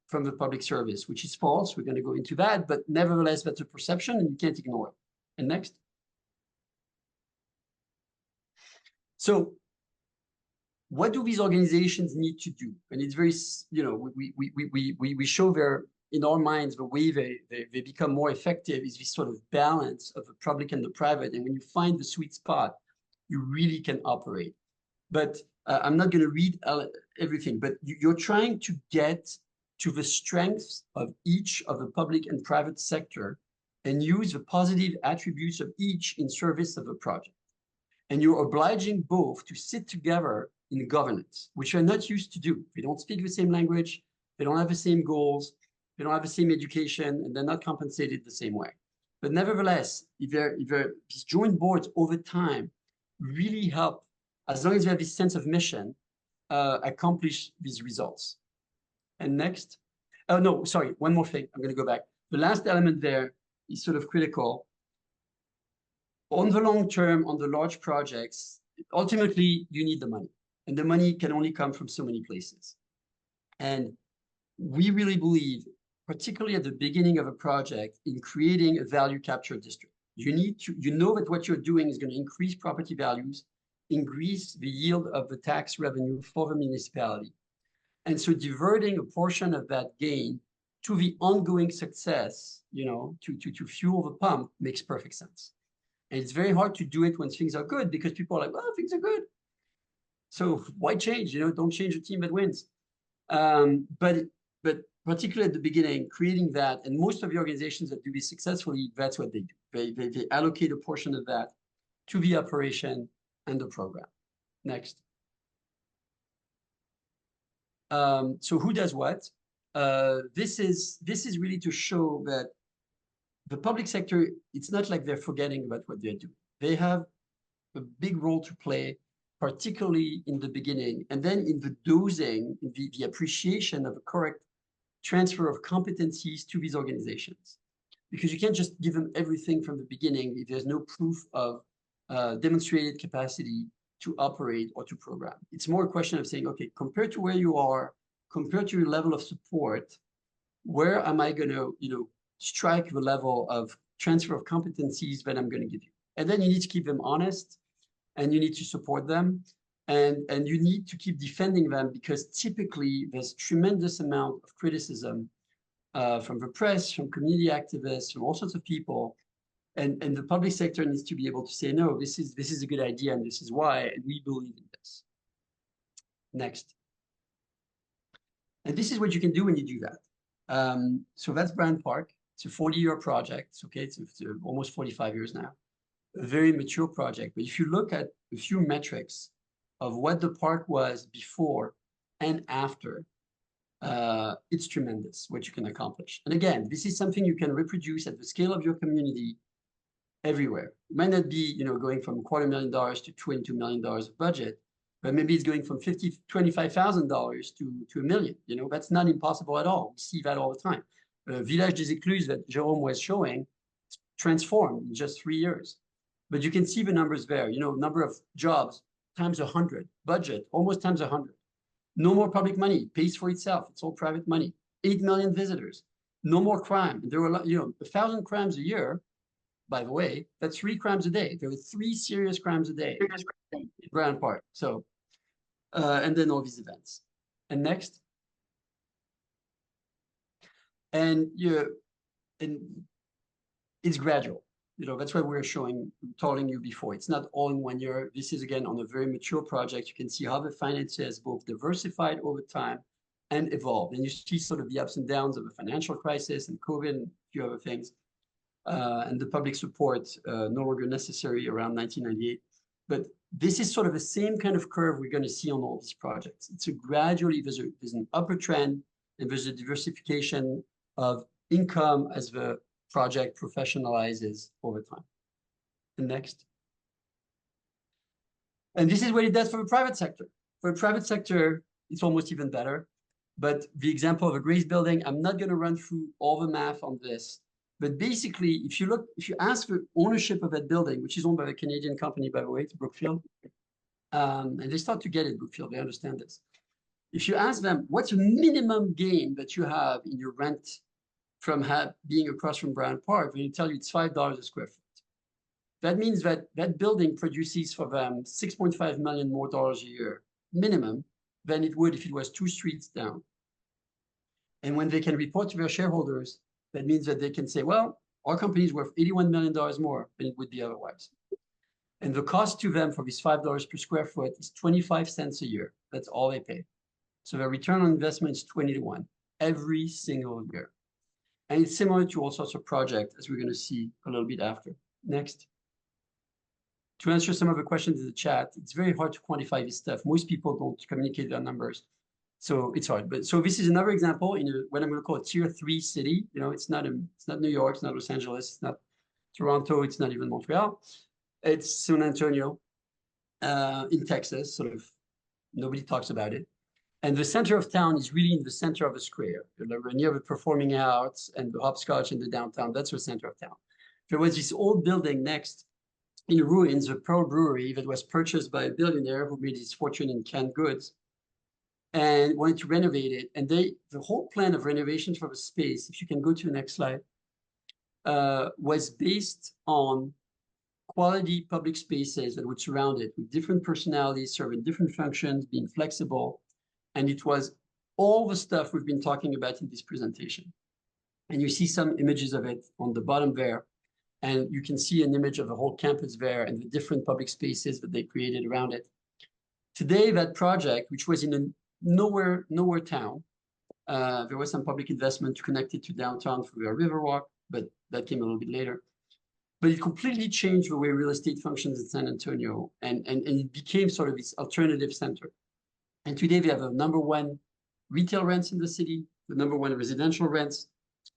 S2: from the public service, which is false. We're going to go into that, but nevertheless, that's a perception and you can't ignore it. And next. So what do these organizations need to do? And it's very, you know, we show there in our minds the way they become more effective is this sort of balance of the public and the private. And when you find the sweet spot, you really can operate. But I'm not going to read everything, but you're trying to get to the strengths of each of the public and private sector and use the positive attributes of each in service of a project. And you're obliging both to sit together in governance, which are not used to do. They don't speak the same language, they don't have the same goals, they don't have the same education, and they're not compensated the same way. But nevertheless, if these joint boards over time really help, as long as you have this sense of mission, accomplish these results. And next, oh no, sorry, one more thing. I'm going to go back. The last element there is sort of critical. On the long term, on the large projects, ultimately you need the money, and the money can only come from so many places. And we really believe, particularly at the beginning of a project, in creating a value capture district. You need to, you know that what you're doing is going to increase property values, increase the yield of the tax revenue for the municipality. And so diverting a portion of that gain to the ongoing success, you know, to fuel the pump makes perfect sense. And it's very hard to do it when things are good because people are like, well, things are good. So why change? You know, don't change the team that wins. But particularly at the beginning, creating that, and most of the organizations that do this successfully, that's what they do. They allocate a portion of that to the operation and the program. Next. So who does what? This is really to show that the public sector, it's not like they're forgetting about what they're doing. They have a big role to play, particularly in the beginning, and then in the dosing, the appreciation of a correct transfer of competencies to these organizations. Because you can't just give them everything from the beginning if there's no proof of demonstrated capacity to operate or to program. It's more a question of saying, okay, compared to where you are, compared to your level of support, where am I going to, you know, strike the level of transfer of competencies that I'm going to give you? And then you need to keep them honest, and you need to support them, and you need to keep defending them, because typically there's tremendous amount of criticism from the press, from community activists, from all sorts of people. And the public sector needs to be able to say, no, this is a good idea, and this is why, and we believe in this. Next. And this is what you can do when you do that. So that's Brand Park. It's a 40-year project. Okay, it's almost 45 years now. A very mature project. But if you look at a few metrics of what the park was before and after, it's tremendous what you can accomplish. And again, this is something you can reproduce at the scale of your community everywhere. It might not be, you know, going from $250,000 to $22 million of budget, but maybe it's going from $25,000 to $1 million. You know, that's not impossible at all. We see that all the time. Village des Écluses that Jérôme was showing transformed in just 3 years. But you can see the numbers there. You know, number of jobs times 100, budget almost times 100. No more public money, pays for itself. It's all private money. 8 million visitors. No more crime. There were, you know, 1,000 crimes a year. By the way, that's 3 crimes a day. There were 3 serious crimes a day in Brand Park. So, and then all these events. And next. And it's gradual. You know, that's why we're telling you before. It's not all in 1 year. This is, again, on a very mature project. You can see how the finances both diversified over time and evolved. And you see sort of the ups and downs of the financial crisis and COVID and a few other things. And the public support no longer necessary around 1998. But this is sort of the same kind of curve we're going to see on all these projects. It's a gradually, there's an upper trend, and there's a diversification of income as the project professionalizes over time. And next. And this is what it does for the private sector. For the private sector, it's almost even better. But the example of a Grace building, I'm not going to run through all the math on this. But basically, if you ask for ownership of that building, which is owned by a Canadian company, by the way, it's Brookfield, and they start to get it, Brookfield, they understand this. If you ask them, what's the minimum gain that you have in your rent from being across from Brand Park, they tell you it's $5 a square foot. That means that that building produces for them $6.5 million more a year, minimum, than it would if it was 2 streets down. And when they can report to their shareholders, that means that they can say, well, our company is worth $81 million more than it would be otherwise. And the cost to them for this $5 per square foot is 25 cents a year. That's all they pay. So their return on investment is 20 to 1 every single year. And it's similar to all sorts of projects, as we're going to see a little bit after. Next. To answer some of the questions in the chat, it's very hard to quantify this stuff. Most people don't communicate their numbers. So it's hard. But so this is another example in what I'm going to call a tier 3 city. You know, it's not New York, it's not Los Angeles, it's not Toronto, it's not even Montreal. It's San Antonio in Texas, sort of nobody talks about it. And the center of town is really in the center of a square, near the performing arts and the hopscotch in the downtown. That's the center of town. There was this old building next in ruins, a Pearl Brewery that was purchased by a billionaire who made his fortune in canned goods and wanted to renovate it. And the whole plan of renovation for the space, if you can go to the next slide, was based on quality public spaces that would surround it with different personalities, serving different functions, being flexible. And it was all the stuff we've been talking about in this presentation. And you see some images of it on the bottom there. And you can see an image of the whole campus there and the different public spaces that they created around it. Today, that project, which was in a nowhere town, there was some public investment to connect it to downtown through a riverwalk, but that came a little bit later. But it completely changed the way real estate functions in San Antonio, and it became sort of this alternative center. And today we have the #1 retail rents in the city, the #1 residential rents.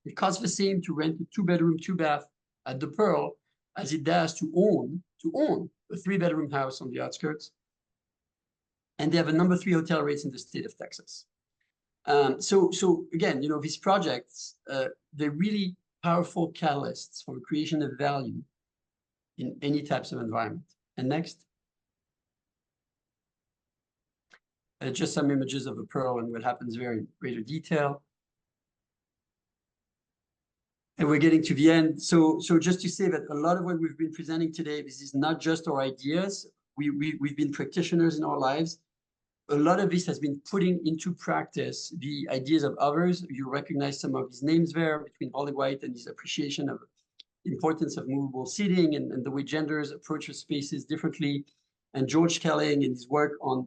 S2: It costs the same to rent a 2-bedroom, 2-bath at the Pearl as it does to own a 3-bedroom house on the outskirts. And they have a #3 hotel rates in the state of Texas. So again, these projects, they're really powerful catalysts for the creation of value in any types of environment. And next. Just some images of the Pearl and what happens there in greater detail. And we're getting to the end. So just to say that a lot of what we've been presenting today, this is not just our ideas. We've been practitioners in our lives. A lot of this has been putting into practice the ideas of others. You recognize some of his names there between Holly White and his appreciation of the importance of movable seating and the way genders approach the spaces differently. And George Kelling and his work on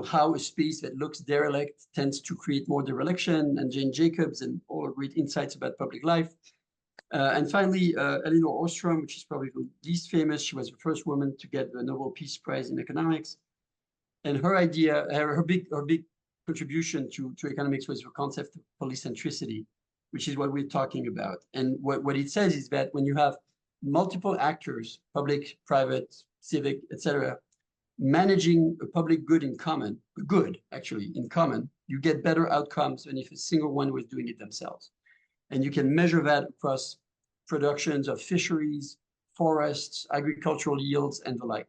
S2: how a space that looks derelict tends to create more dereliction, and Jane Jacobs and all great insights about public life. And finally, Elinor Ostrom, which is probably the least famous. She was the first woman to get the Nobel Peace Prize in economics. And her idea, her big contribution to economics was the concept of polycentricity, which is what we're talking about. And what it says is that when you have multiple actors, public, private, civic, etc., managing a public good in common, you get better outcomes than if a single one was doing it themselves. And you can measure that across productions of fisheries, forests, agricultural yields, and the like.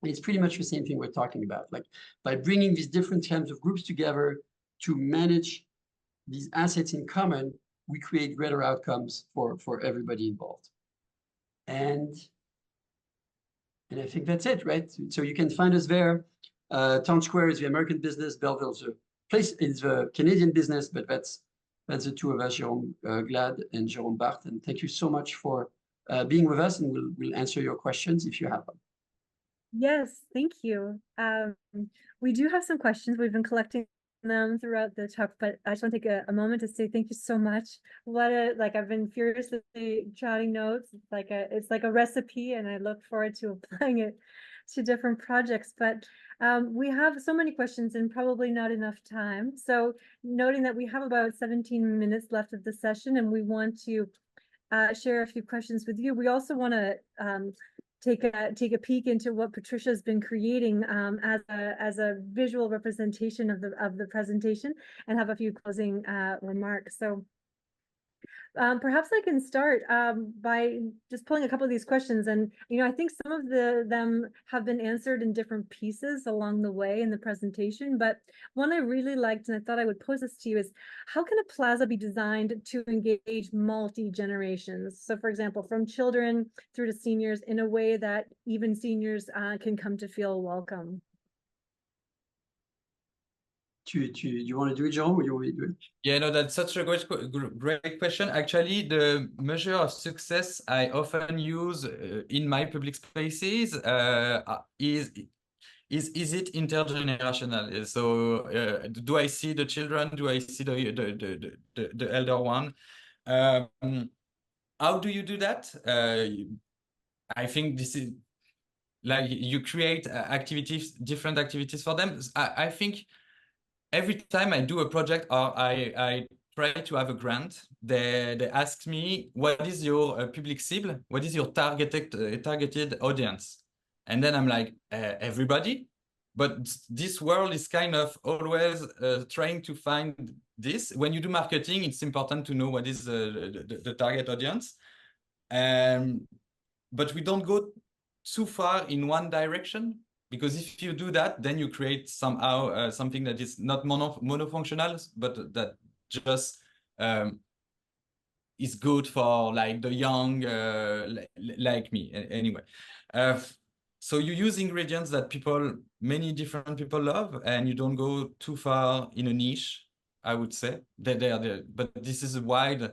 S2: And it's pretty much the same thing we're talking about. Like, by bringing these different kinds of groups together to manage these assets in common, we create greater outcomes for everybody involved. And I think that's it, right? So you can find us there. Town Square is the American business. Belleville is the Canadian business, but that's the two of us, Jérôme Glad and Jérôme Barthes. And thank you so much for being with us, and we'll answer your questions if you have them.
S1: Yes, thank you. We do have some questions. We've been collecting them throughout the talk, but I just want to take a moment to say thank you so much. I've been furiously jotting notes. It's like a recipe, and I look forward to applying it to different projects. But we have so many questions and probably not enough time. So noting that we have about 17 minutes left of the session, and we want to share a few questions with you. We also want to take a peek into what Patricia's been creating as a visual representation of the presentation, and have a few closing remarks. So perhaps I can start by just pulling a couple of these questions, and I think some of them have been answered in different pieces along the way in the presentation, but one I really liked, and I thought I would pose this to you, is how can a plaza be designed to engage multi-generations? So for example, from children through to seniors, in a way that even seniors can come to feel welcome.
S2: Do you want to do it, Jérôme, or you want me to do it?
S3: Yeah, no, that's such a great question. Actually, the measure of success I often use in my public spaces is it intergenerational? So do I see the children? Do I see the elder one? How do you do that? I think this is like you create different activities for them. I think every time I do a project or I try to have a grant, they asked me, what is your public cible? What is your targeted audience? And then I'm like, everybody? But this world is kind of always trying to find this. When you do marketing, it's important to know what is the target audience. But we don't go too far in one direction, because if you do that, then you create somehow something that is not monofunctional, but that just is good for like the young, like me. Anyway, so you use ingredients that many different people love, and you don't go too far in a niche, I would say. But this is a wide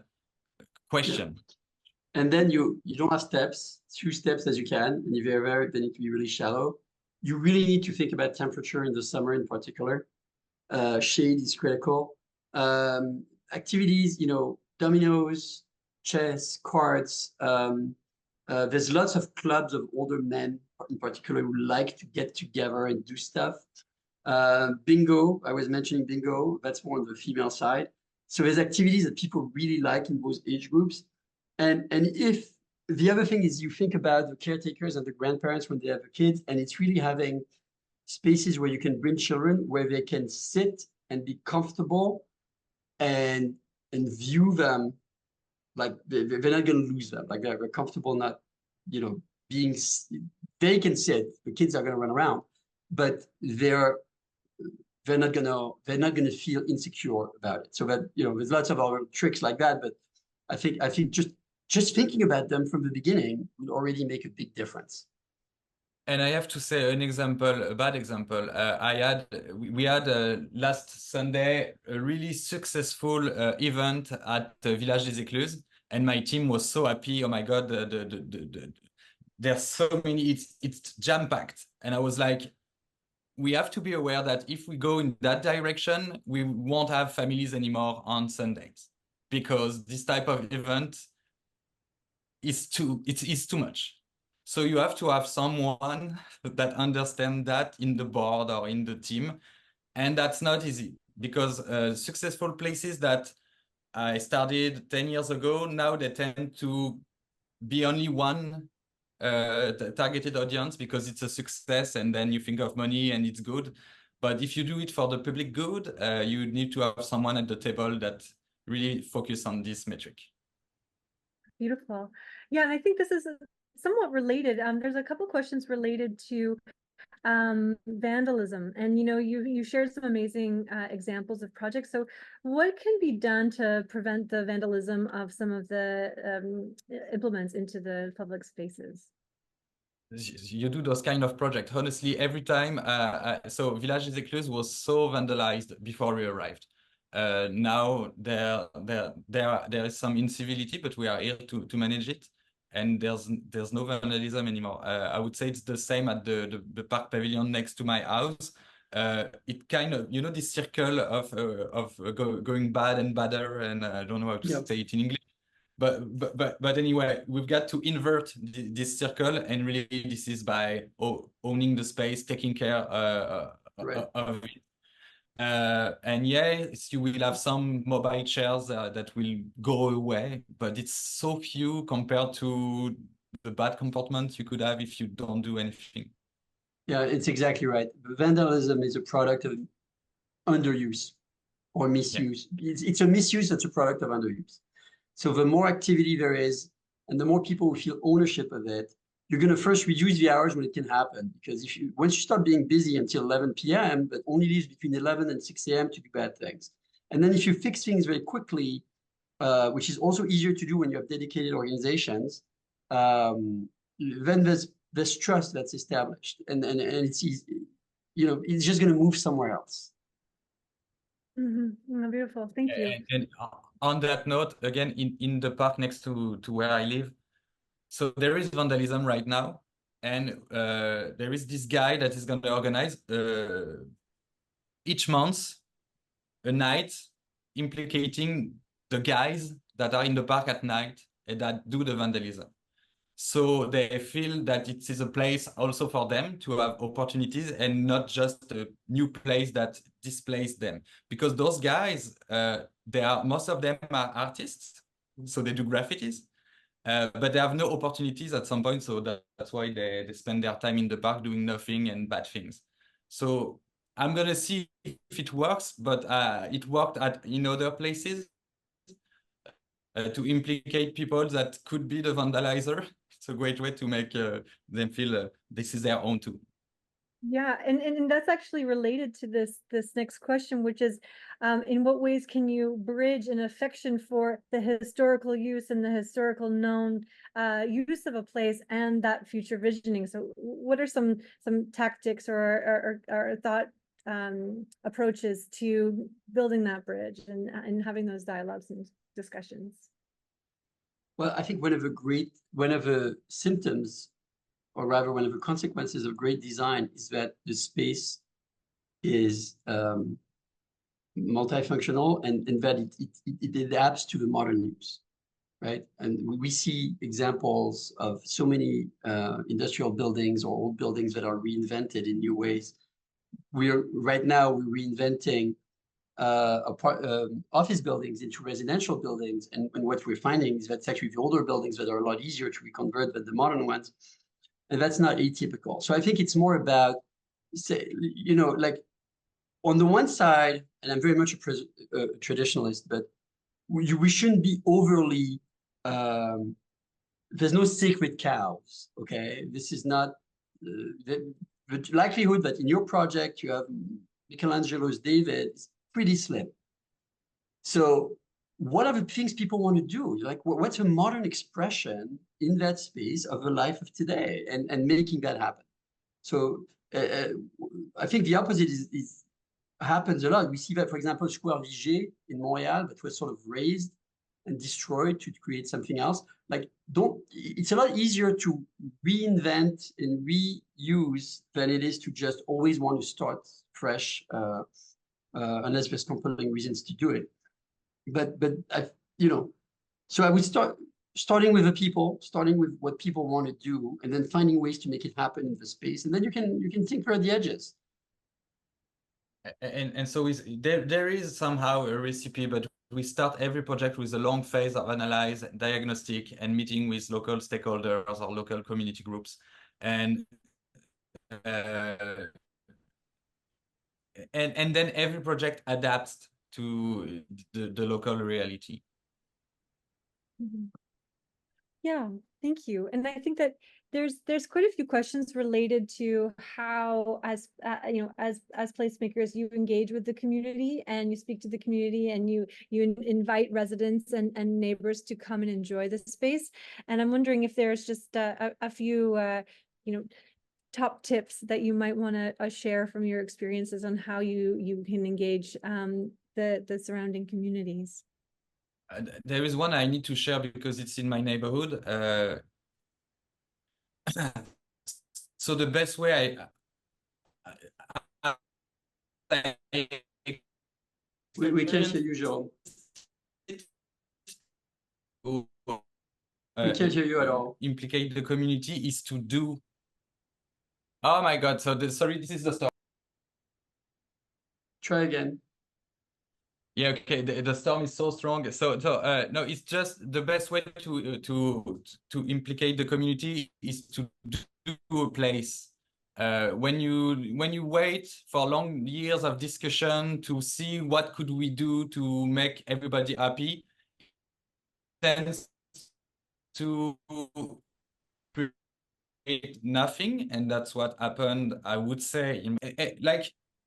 S3: question.
S2: Yeah. And then you don't have steps, few steps as you can, and if you're very, they need to be really shallow. You really need to think about temperature in the summer in particular. Shade is critical. Activities, dominoes, chess, cards. There's lots of clubs of older men in particular who like to get together and do stuff. Bingo, I was mentioning bingo, that's more on the female side. So there's activities that people really like in both age groups. And if the other thing is you think about the caretakers and the grandparents when they have the kids, and it's really having spaces where you can bring children where they can sit and be comfortable and view them like they're not going to lose them, like they're comfortable, not being, they can sit, the kids are going to run around, but they're not going to feel insecure about it. So that there's lots of other tricks like that, but I think just thinking about them from the beginning would already make a big difference.
S3: And I have to say a bad example. We had last Sunday a really successful event at Village des Écluses, and my team was so happy. Oh my God, there's so many. It's jam packed, and I was like, we have to be aware that if we go in that direction, we won't have families anymore on Sundays, because this type of event is too much. So you have to have someone that understands that in the board or in the team. And that's not easy, because successful places that I started 10 years ago, now they tend to be only one targeted audience because it's a success, and then you think of money and it's good. But if you do it for the public good, you need to have someone at the table that really focus on this metric.
S1: Beautiful. Yeah, and I think this is somewhat related. There's a couple questions related to vandalism, and you shared some amazing examples of projects. So what can be done to prevent the vandalism of some of the implements into the public spaces?
S3: You do those kind of projects. Honestly, every time, so Village des Écluses was so vandalized before we arrived. Now there is some incivility, but we are here to manage it, and there's no vandalism anymore. I would say it's the same at the park pavilion next to my house. It kind of, this circle of going bad and badder, and I don't know how to say it in English. But anyway, we've got to invert this circle, and really this is by owning the space, taking care of it. And yes, you will have some mobile chairs that will go away, but it's so few compared to the bad comportment you could have if you don't do anything.
S2: Yeah, it's exactly right. Vandalism is a product of underuse or misuse. Yeah. It's a misuse that's a product of underuse. So the more activity there is, and the more people who feel ownership of it, you're going to first reduce the hours when it can happen. Because once you start being busy until 11 p.m., but only leaves between 11 and 6 a.m. to do bad things. And then if you fix things very quickly, which is also easier to do when you have dedicated organizations, then there's trust that's established, and it's easy, it's just going to move somewhere else.
S1: Mm-hmm. Oh, beautiful. Thank you.
S3: And on that note, again, in the park next to where I live, so there is vandalism right now, and there is this guy that is going to organize each month a night implicating the guys that are in the park at night and that do the vandalism. So they feel that it is a place also for them to have opportunities, and not just a new place that displace them, because those guys, most of them are artists, so they do graffitis, but they have no opportunities at some point, so that's why they spend their time in the park doing nothing and bad things. So I'm gonna see if it works, but it worked in other places to implicate people that could be the vandalizer. It's a great way to make them feel this is their own too.
S1: Yeah, and that's actually related to this next question, which is, in what ways can you bridge an affection for the historical use and the historical known use of a place and that future visioning? So, what are some tactics or thought approaches to building that bridge and having those dialogues and discussions?
S2: Well, I think one of the symptoms, or rather one of the consequences of great design, is that the space is multifunctional and that it adapts to the modern use, right? And we see examples of so many industrial buildings or old buildings that are reinvented in new ways. We're reinventing office buildings into residential buildings, and what we're finding is that actually the older buildings that are a lot easier to reconvert than the modern ones. And that's not atypical. So I think it's more about, say, like on the one side, and I'm very much a traditionalist, but we shouldn't be overly, there's no sacred cows, okay? This is not, the likelihood that in your project you have Michelangelo's David is pretty slim. So what are the things people want to do? Like, what's a modern expression in that space of the life of today, and making that happen? So I think the opposite happens a lot. We see that, for example, Square Viger in Montreal, that was sort of razed and destroyed to create something else. Like, it's a lot easier to reinvent and reuse than it is to just always want to start fresh, unless there's compelling reasons to do it. But so I would starting with the people, starting with what people want to do, and then finding ways to make it happen in the space, and then you can tinker at the edges.
S3: And so there is somehow a recipe, but we start every project with a long phase of analyze, diagnostic, and meeting with local stakeholders or local community groups, and then every project adapts to the local reality.
S1: Mm-hmm. Yeah, thank you. And I think that there's quite a few questions related to how, as placemakers, you engage with the community and you speak to the community and you invite residents and neighbors to come and enjoy the space. And I'm wondering if there's just a few top tips that you might want to share from your experiences on how you can engage the surrounding communities.
S3: There is one I need to share because it's in my neighborhood. So the best way
S2: we can't hear you, Jerome. We can't hear you at all.
S3: Implicate the community is to do. Oh my God! So sorry, this is the storm.
S2: Try again.
S3: Yeah, okay. The storm is so strong. So no, it's just the best way to implicate the community is to do a place. When you wait for long years of discussion to see what could we do to make everybody happy, tends to create nothing, and that's what happened. I would say,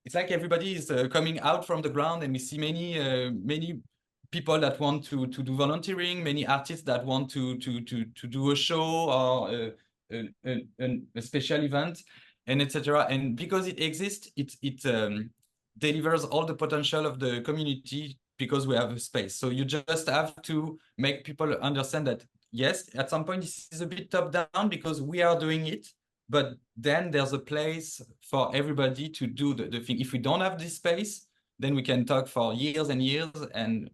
S3: it's like everybody is coming out from the ground, and we see many people that want to do volunteering, many artists that want to do a show or a special event, and etc. And because it exists, it delivers all the potential of the community because we have a space. So you just have to make people understand that, yes, at some point this is a bit top down because we are doing it, but then there's a place for everybody to do the thing. If we don't have this space, then we can talk for years and years, and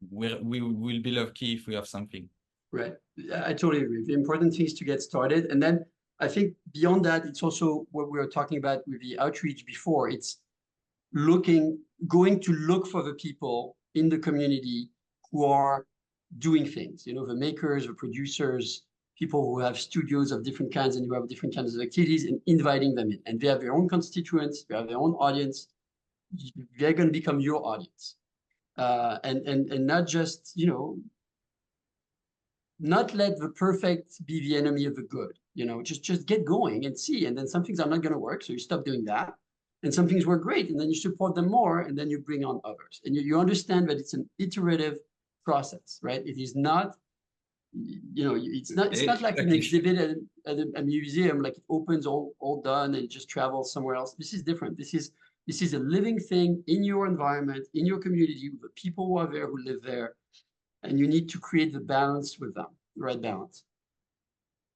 S3: we will be lucky if we have something.
S2: Right. I totally agree. The important thing is to get started. And then I think beyond that, it's also what we were talking about with the outreach before. It's going to look for the people in the community who are doing things, you know, the makers, the producers, people who have studios of different kinds and who have different kinds of activities, and inviting them in. And they have their own constituents, they have their own audience. They're going to become your audience. And not just, you know, not let the perfect be the enemy of the good, you know, just get going and see. And then some things are not going to work, so you stop doing that. And some things work great, and then you support them more, and then you bring on others. And you understand that it's an iterative process, right? It is not, you know, it's not like an exhibit at a museum, like it opens all done and it just travels somewhere else. This is different. This is a living thing in your environment, in your community, with the people who are there, who live there, and you need to create the balance with them, the right balance.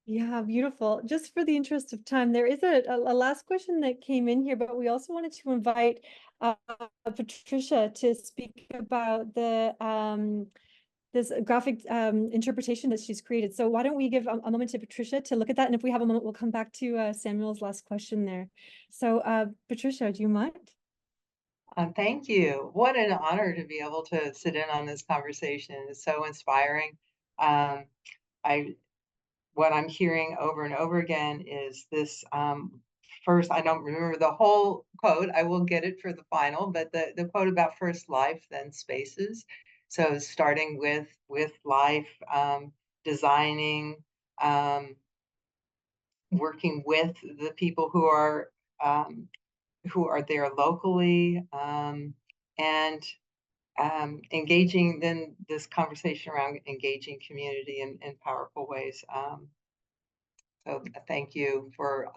S1: Yeah, beautiful. Just for the interest of time, there is a last question that came in here, but we also wanted to invite Patricia to speak about the this graphic interpretation that she's created. So why don't we give a moment to Patricia to look at that? And if we have a moment, we'll come back to Samuel's last question there. So Patricia, do you mind?
S4: Thank you. What an honor to be able to sit in on this conversation. It's so inspiring. What I'm hearing over and over again is this, first, I don't remember the whole quote. I will get it for the final, but the quote about first life, then spaces. So starting with life, designing, working with the people who are there locally, and engaging then this conversation around engaging community in powerful ways. So thank you for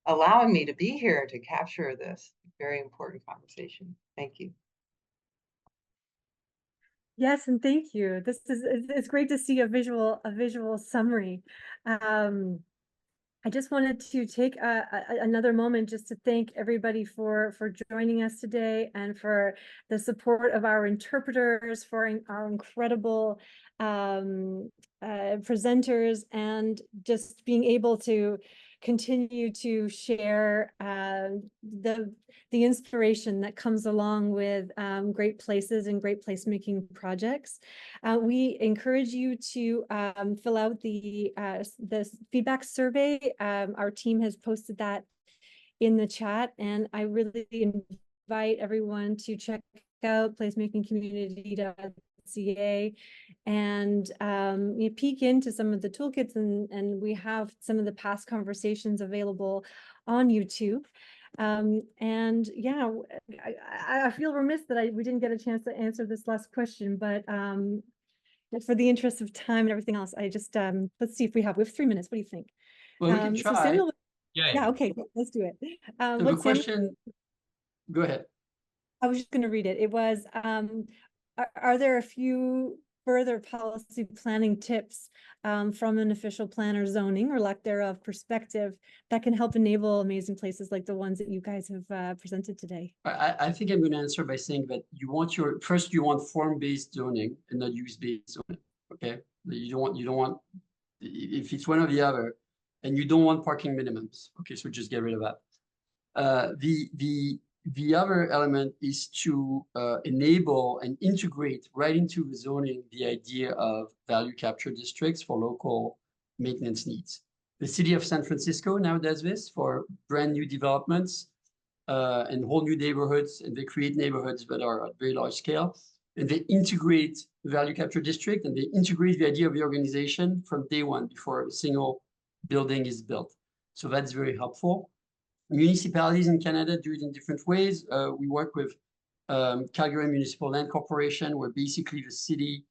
S4: allowing me to be here to capture this very important conversation. Thank you.
S1: Yes, and thank you. It's great to see a visual summary. I just wanted to take another moment just to thank everybody for joining us today, and for the support of our interpreters, for our incredible presenters, and just being able to continue to share the inspiration that comes along with great places and great placemaking projects. We encourage you to fill out the feedback survey. Our team has posted that in the chat, and I really invite everyone to check out placemakingcommunity.ca and you peek into some of the toolkits, and we have some of the past conversations available on YouTube. And yeah, I feel remiss that we didn't get a chance to answer this last question, but for the interest of time and everything else, I just let's see if we have 3 minutes. What do you think?
S2: Well, we can try.
S1: So Samuel,
S3: Yeah.
S1: Okay, let's do it.
S2: So the question, go ahead.
S1: I was just going to read it. It was, are there a few further policy planning tips from an official plan or zoning or lack thereof perspective that can help enable amazing places like the ones that you guys have presented today?
S2: I think I'm going to answer by saying that you want you want form-based zoning and not use-based zoning. Okay, you don't want if it's one or the other, and you don't want parking minimums. Okay, so just get rid of that. The other element is to enable and integrate right into the zoning the idea of value capture districts for local maintenance needs. The city of San Francisco now does this for brand new developments and whole new neighborhoods, and they create neighborhoods that are at very large scale, and they integrate the value capture district, and they integrate the idea of the organization from day one before a single building is built. So that's very helpful. Municipalities in Canada do it in different ways. We work with Calgary Municipal Land Corporation, where basically the city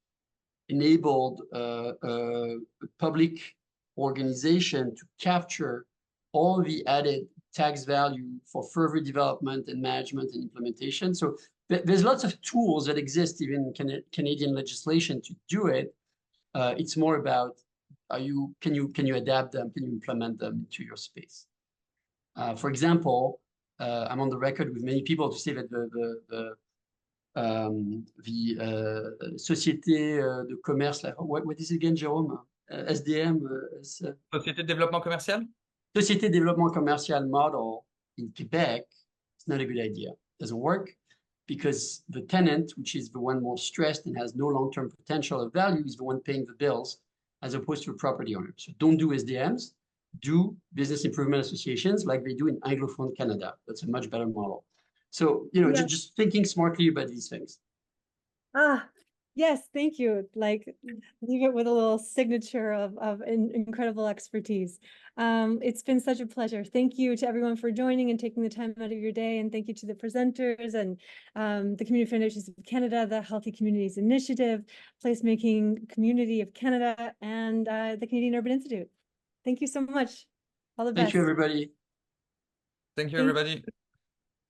S2: enabled a public organization to capture all the added tax value for further development and management and implementation. So there's lots of tools that exist even in Canadian legislation to do it. It's more about can you adapt them, can you implement them into your space? For example, I'm on the record with many people to say that the Société de Commerce, what is it again, Jérôme? SDM?
S3: Société de Développement Commercial?
S2: Société de Développement Commercial model in Quebec is not a good idea. doesn't work, because the tenant, which is the one more stressed and has no long-term potential of value, is the one paying the bills, as opposed to a property owner. So don't do SDMs, do business improvement associations like they do in Anglophone Canada. That's a much better model. So, you know,
S1: Yeah.
S2: just thinking smartly about these things.
S1: Ah, yes, thank you. Like, leave it with a little signature of incredible expertise. It's been such a pleasure. Thank you to everyone for joining and taking the time out of your day. And thank you to the presenters and the Community Foundations of Canada, the Healthy Communities Initiative, Placemaking Community of Canada, and the Canadian Urban Institute. Thank you so much. All the best.
S2: Thank you, everybody.
S3: Thank you,
S1: Thank-
S3: everybody.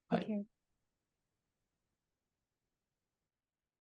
S2: Bye.
S1: Take care.